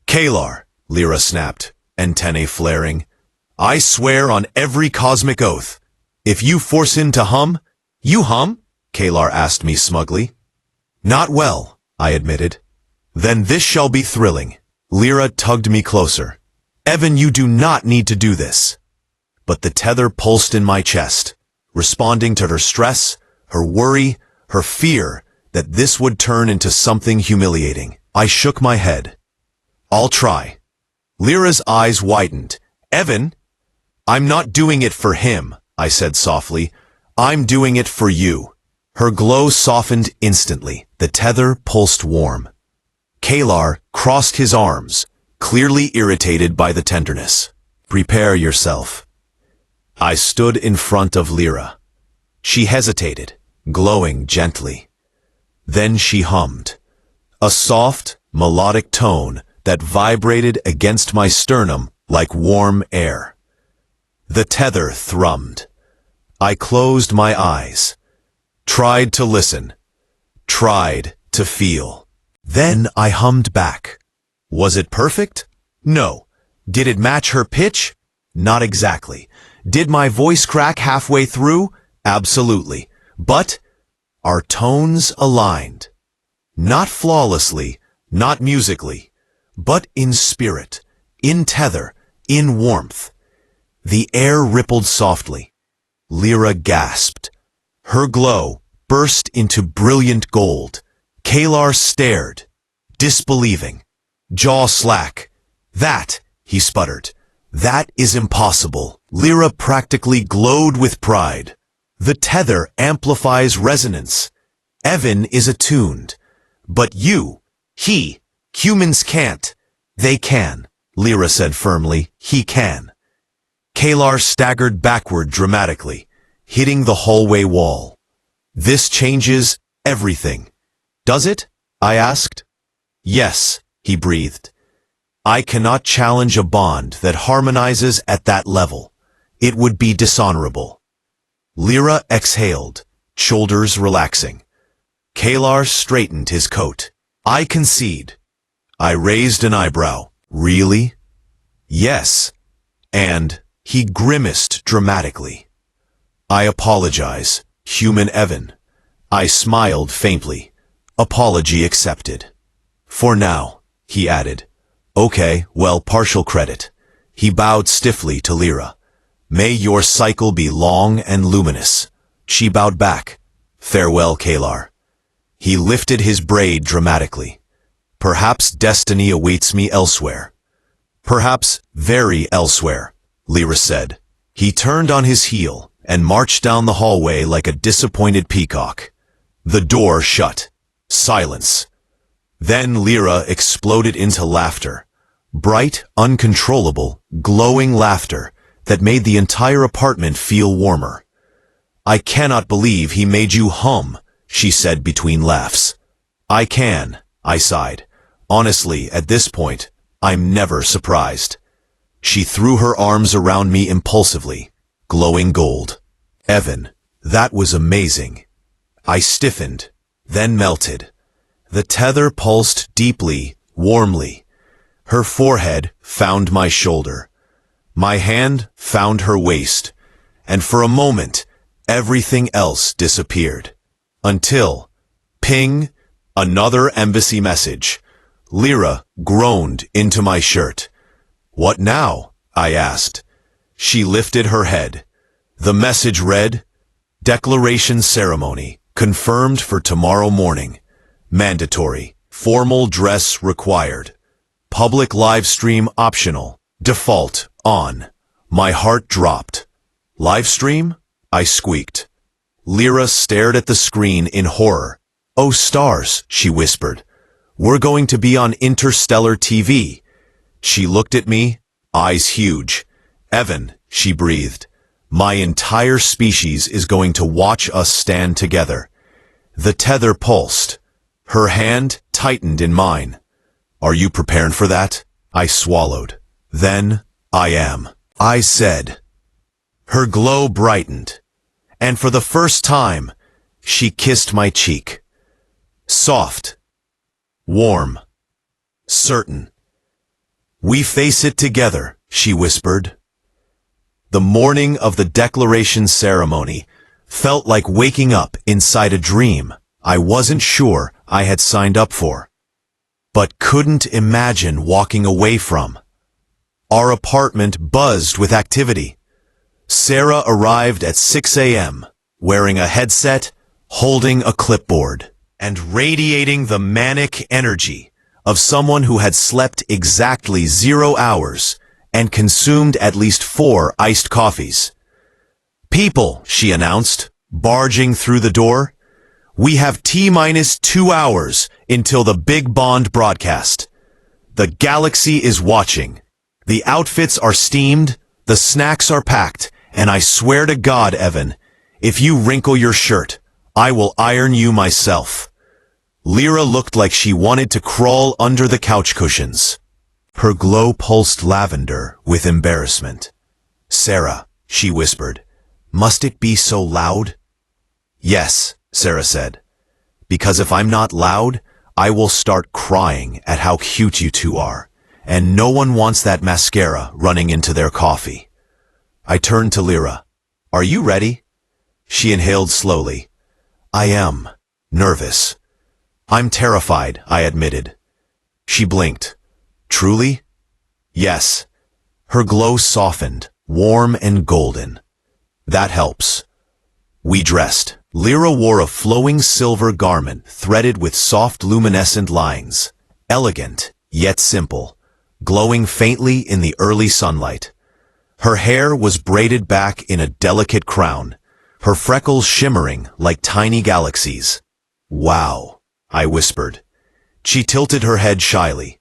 Kalar, Lyra snapped, antennae flaring. I swear on every cosmic oath. If you force him to hum, you hum? Kalar asked me smugly. Not well, I admitted. Then this shall be thrilling. Lyra tugged me closer. Evan, you do not need to do this. But the tether pulsed in my chest, responding to her stress, her worry, her fear that this would turn into something humiliating. I shook my head. I'll try. Lyra's eyes widened. Evan, I'm not doing it for him, I said softly. I'm doing it for you. Her glow softened instantly. The tether pulsed warm. Kalar crossed his arms, clearly irritated by the tenderness. Prepare yourself. I stood in front of Lyra. She hesitated, glowing gently. Then she hummed, a soft, melodic tone that vibrated against my sternum like warm air. The tether thrummed. I closed my eyes, tried to listen, tried to feel. Then I hummed back. Was it perfect? No. Did it match her pitch? Not exactly. Did my voice crack halfway through? Absolutely. But our tones aligned. Not flawlessly, not musically, but in spirit, in tether, in warmth. The air rippled softly. Lyra gasped. Her glow burst into brilliant gold. Kalar stared, disbelieving, jaw slack. That, he sputtered. That is impossible. Lyra practically glowed with pride. The tether amplifies resonance. Evan is attuned. But humans can't. They can, Lyra said firmly. He can. Kalar staggered backward dramatically, hitting the hallway wall. This changes everything. Does it? I asked. Yes, he breathed. I cannot challenge a bond that harmonizes at that level. It would be dishonorable. Lyra exhaled, shoulders relaxing. Kalar straightened his coat. I concede. I raised an eyebrow. Really? Yes. And he grimaced dramatically. I apologize, human Evan. I smiled faintly. Apology accepted. For now, he added. Okay, well, partial credit. He bowed stiffly to Lyra. May your cycle be long and luminous. She bowed back. Farewell, Kalar. He lifted his braid dramatically. Perhaps destiny awaits me elsewhere. Perhaps very elsewhere, Lyra said. He turned on his heel and marched down the hallway like a disappointed peacock. The door shut. Silence. Then Lyra exploded into laughter. Bright, uncontrollable, glowing laughter that made the entire apartment feel warmer. I cannot believe he made you hum, she said between laughs. I can, I sighed. Honestly, at this point, I'm never surprised. She threw her arms around me impulsively, glowing gold. Evan, that was amazing. I stiffened, then melted. The tether pulsed deeply, warmly. Her forehead found my shoulder. My hand found her waist. And for a moment, everything else disappeared. Until, ping, another embassy message. Lyra groaned into my shirt. What now? I asked. She lifted her head. The message read, Declaration ceremony, confirmed for tomorrow morning. Mandatory, formal dress required. Public live stream optional, default, on. My heart dropped. Live stream? I squeaked. Lyra stared at the screen in horror. Oh stars, she whispered. We're going to be on interstellar TV. She looked at me, eyes huge. Evan, she breathed. My entire species is going to watch us stand together. The tether pulsed. Her hand tightened in mine. Are you prepared for that? I swallowed. Then, I am. I said. Her glow brightened. And for the first time, she kissed my cheek. Soft. Warm. Certain. We face it together, she whispered. The morning of the declaration ceremony felt like waking up inside a dream I wasn't sure I had signed up for, but couldn't imagine walking away from. Our apartment buzzed with activity. Sarah arrived at 6 a.m., wearing a headset, holding a clipboard, and radiating the manic energy of someone who had slept exactly 0 hours and consumed at least 4 iced coffees. People, she announced, barging through the door, we have T-minus 2 hours until the Big Bond broadcast. The galaxy is watching. The outfits are steamed, the snacks are packed, and I swear to God, Evan, if you wrinkle your shirt, I will iron you myself. Lyra looked like she wanted to crawl under the couch cushions. Her glow pulsed lavender with embarrassment. Sarah, she whispered, must it be so loud? Yes, Sarah said, because if I'm not loud, I will start crying at how cute you two are, and no one wants that mascara running into their coffee. I turned to Lyra. Are you ready? She inhaled slowly. I am. Nervous. I'm terrified, I admitted. She blinked. Truly? Yes. Her glow softened, warm and golden. That helps. We dressed, Lyra wore a flowing silver garment threaded with soft luminescent lines, elegant yet simple, glowing faintly in the early sunlight. Her hair was braided back in a delicate crown, her freckles shimmering like tiny galaxies. "Wow," I whispered. She tilted her head shyly.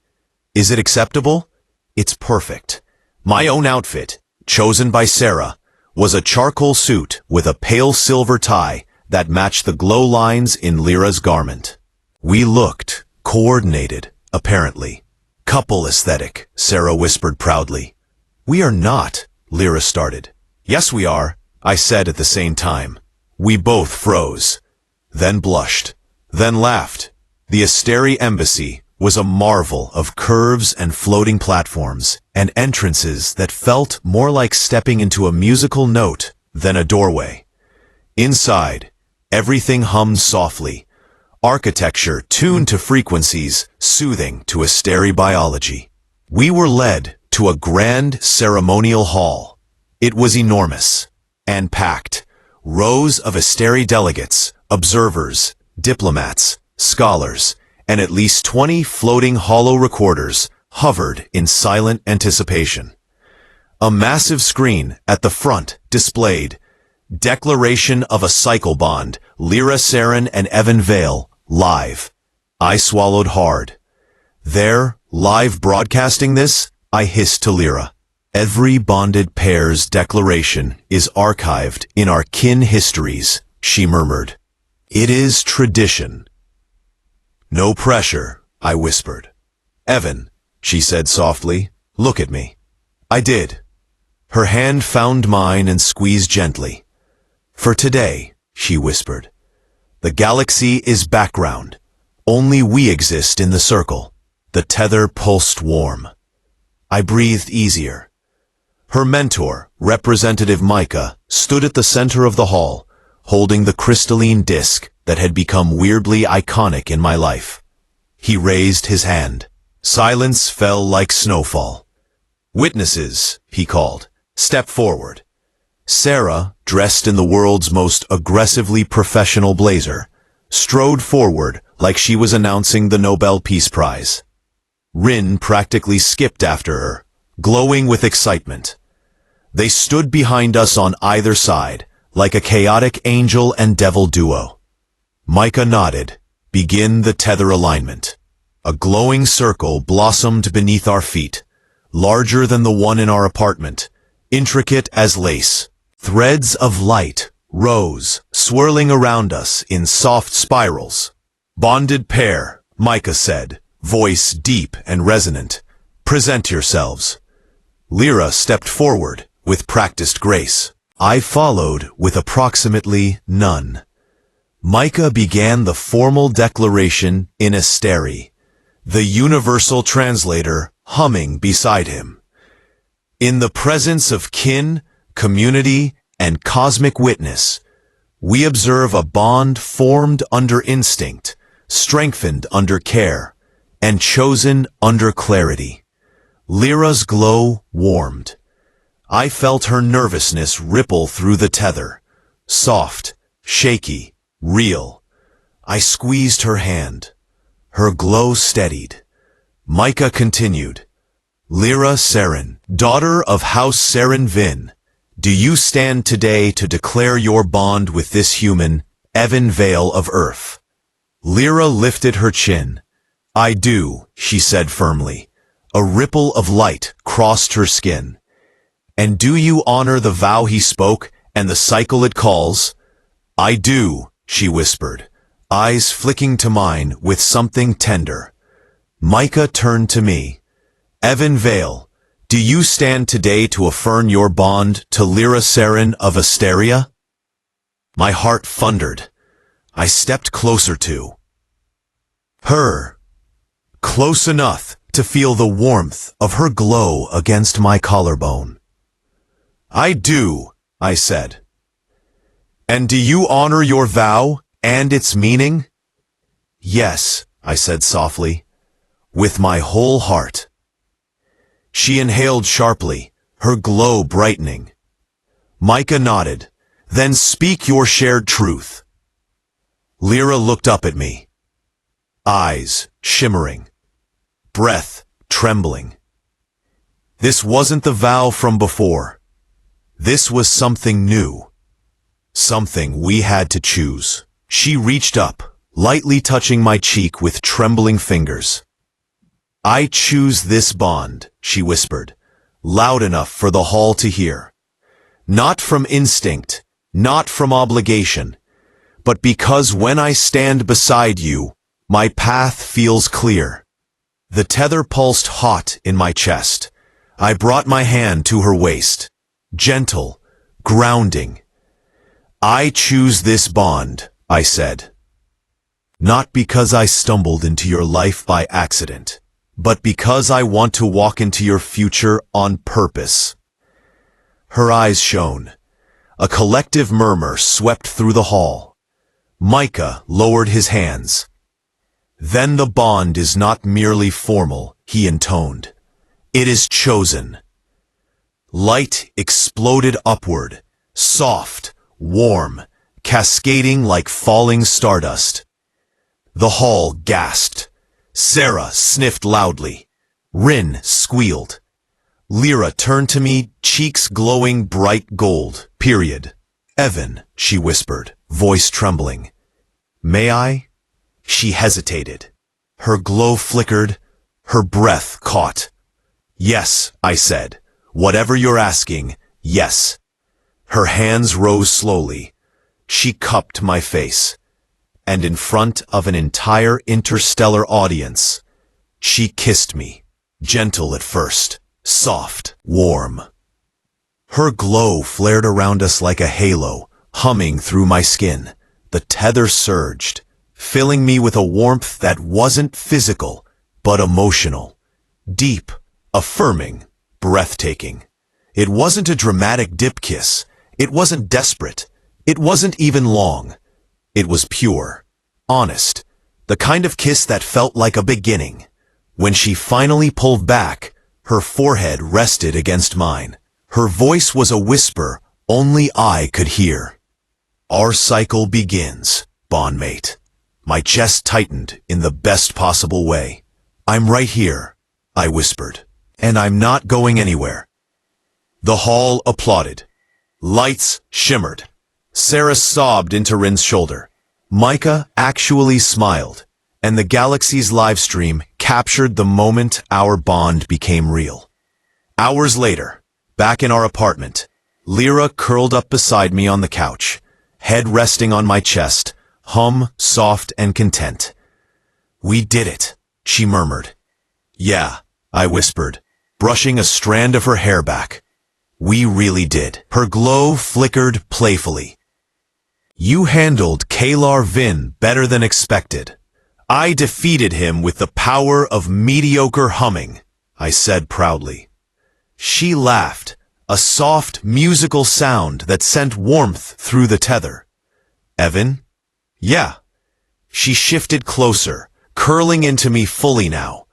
"Is it acceptable?" "It's perfect." My own outfit, chosen by Sarah, was a charcoal suit with a pale silver tie that matched the glow lines in Lyra's garment. We looked coordinated, apparently. "Couple aesthetic," Sarah whispered proudly. "We are not," Lyra started. "Yes, we are," I said at the same time. We both froze, then blushed, then laughed. The Asteri embassy was a marvel of curves and floating platforms, and entrances that felt more like stepping into a musical note than a doorway. Inside, everything hummed softly, architecture tuned to frequencies soothing to Asteri biology. We were led to a grand ceremonial hall. It was enormous and packed. Rows of Asteri delegates, observers, diplomats, scholars, and at least 20 floating hollow recorders hovered in silent anticipation. A massive screen at the front displayed Declaration of a Cycle Bond, Lyra Saren and Evan Vale, live. I swallowed hard. "They're live broadcasting this?" I hissed to Lyra. "Every bonded pair's declaration is archived in our kin histories," she murmured. "It is tradition." "No pressure," I whispered. "Evan," she said softly, "look at me." I did. Her hand found mine and squeezed gently. "For today," she whispered, "the galaxy is background. Only we exist in the circle." The tether pulsed warm. I breathed easier. Her mentor, Representative Micah, stood at the center of the hall, holding the crystalline disc that had become weirdly iconic in my life. He raised his hand. Silence fell like snowfall. "Witnesses," he called, "step forward." Sarah, dressed in the world's most aggressively professional blazer, strode forward like she was announcing the Nobel Peace Prize. Rin practically skipped after her, glowing with excitement. They stood behind us on either side, like a chaotic angel and devil duo. Micah nodded. "Begin the tether alignment." A glowing circle blossomed beneath our feet, larger than the one in our apartment, intricate as lace. Threads of light rose, swirling around us in soft spirals. "Bonded pair," Micah said, voice deep and resonant. "Present yourselves." Lyra stepped forward with practiced grace. I followed with approximately none. Micah began the formal declaration in Asteri, the universal translator humming beside him. "In the presence of kin, community, and cosmic witness, we observe a bond formed under instinct, strengthened under care, and chosen under clarity." Lyra's glow warmed. I felt her nervousness ripple through the tether. Soft, shaky, real. I squeezed her hand. Her glow steadied. Micah continued. "Lyra Saren, daughter of House Saren Vin, do you stand today to declare your bond with this human, Evan Vale of Earth?" Lyra lifted her chin. "I do," she said firmly. A ripple of light crossed her skin. "And do you honor the vow he spoke and the cycle it calls?" "I do," she whispered, eyes flicking to mine with something tender. Micah turned to me. "Evan Vale, do you stand today to affirm your bond to Lyra Saren of Asteria?" My heart thundered. I stepped closer to her, close enough to feel the warmth of her glow against my collarbone. "I do," I said. "And do you honor your vow and its meaning?" "Yes," I said softly, "with my whole heart." She inhaled sharply, her glow brightening. Micah nodded. "Then speak your shared truth." Lyra looked up at me. Eyes shimmering. Breath trembling. This wasn't the vow from before. This was something new. Something we had to choose. She reached up, lightly touching my cheek with trembling fingers. I choose this bond, she whispered, loud enough for the hall to hear. Not from instinct, not from obligation, but because when I stand beside you, my path feels clear. The tether pulsed hot in my chest. I brought my hand to her waist. Gentle, grounding. I choose this bond, I said. Not because I stumbled into your life by accident, but because I want to walk into your future on purpose. Her eyes shone. A collective murmur swept through the hall. Micah lowered his hands. Then the bond is not merely formal, he intoned. It is chosen. Light exploded upward, soft, warm, cascading like falling stardust. The hall gasped. Sarah sniffed loudly. Rin squealed. Lyra turned to me, cheeks glowing bright gold. Period. Evan, she whispered, voice trembling. May I? She hesitated. Her glow flickered. Her breath caught. Yes, I said. Whatever you're asking, yes. Her hands rose slowly. She cupped my face. And in front of an entire interstellar audience, she kissed me. Gentle at first, soft, warm. Her glow flared around us like a halo, humming through my skin. The tether surged, filling me with a warmth that wasn't physical, but emotional. Deep, affirming, breathtaking. It wasn't a dramatic dip kiss. It wasn't desperate. It wasn't even long. It was pure, honest, the kind of kiss that felt like a beginning. When she finally pulled back, her forehead rested against mine. Her voice was a whisper only I could hear. Our cycle begins, bondmate. My chest tightened in the best possible way. I'm right here, I whispered, and I'm not going anywhere. The hall applauded. Lights shimmered. Sarah sobbed into Rin's shoulder. Micah actually smiled, and the galaxy's live stream captured the moment our bond became real. Hours later, back in our apartment, Lyra curled up beside me on the couch, head resting on my chest, hum soft and content. We did it, she murmured. Yeah, I whispered, brushing a strand of her hair back. We really did. Her glow flickered playfully. You handled Kalar Vin better than expected. I defeated him with the power of mediocre humming, I said proudly. She laughed, a soft musical sound that sent warmth through the tether. Evan? Yeah. She shifted closer, curling into me fully now.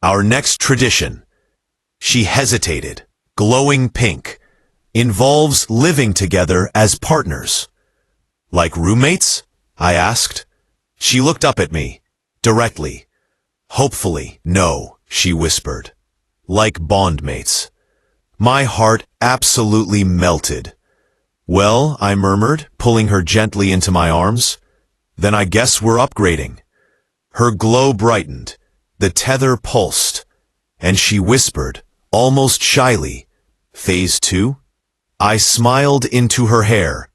Our next tradition. She hesitated, glowing pink, involves living together as partners. Like roommates? I asked. She looked up at me, directly. Hopefully, no, she whispered. Like bondmates. My heart absolutely melted. Well, I murmured, pulling her gently into my arms. Then I guess we're upgrading. Her glow brightened. The tether pulsed. And she whispered, almost shyly, Phase 2? I smiled into her hair,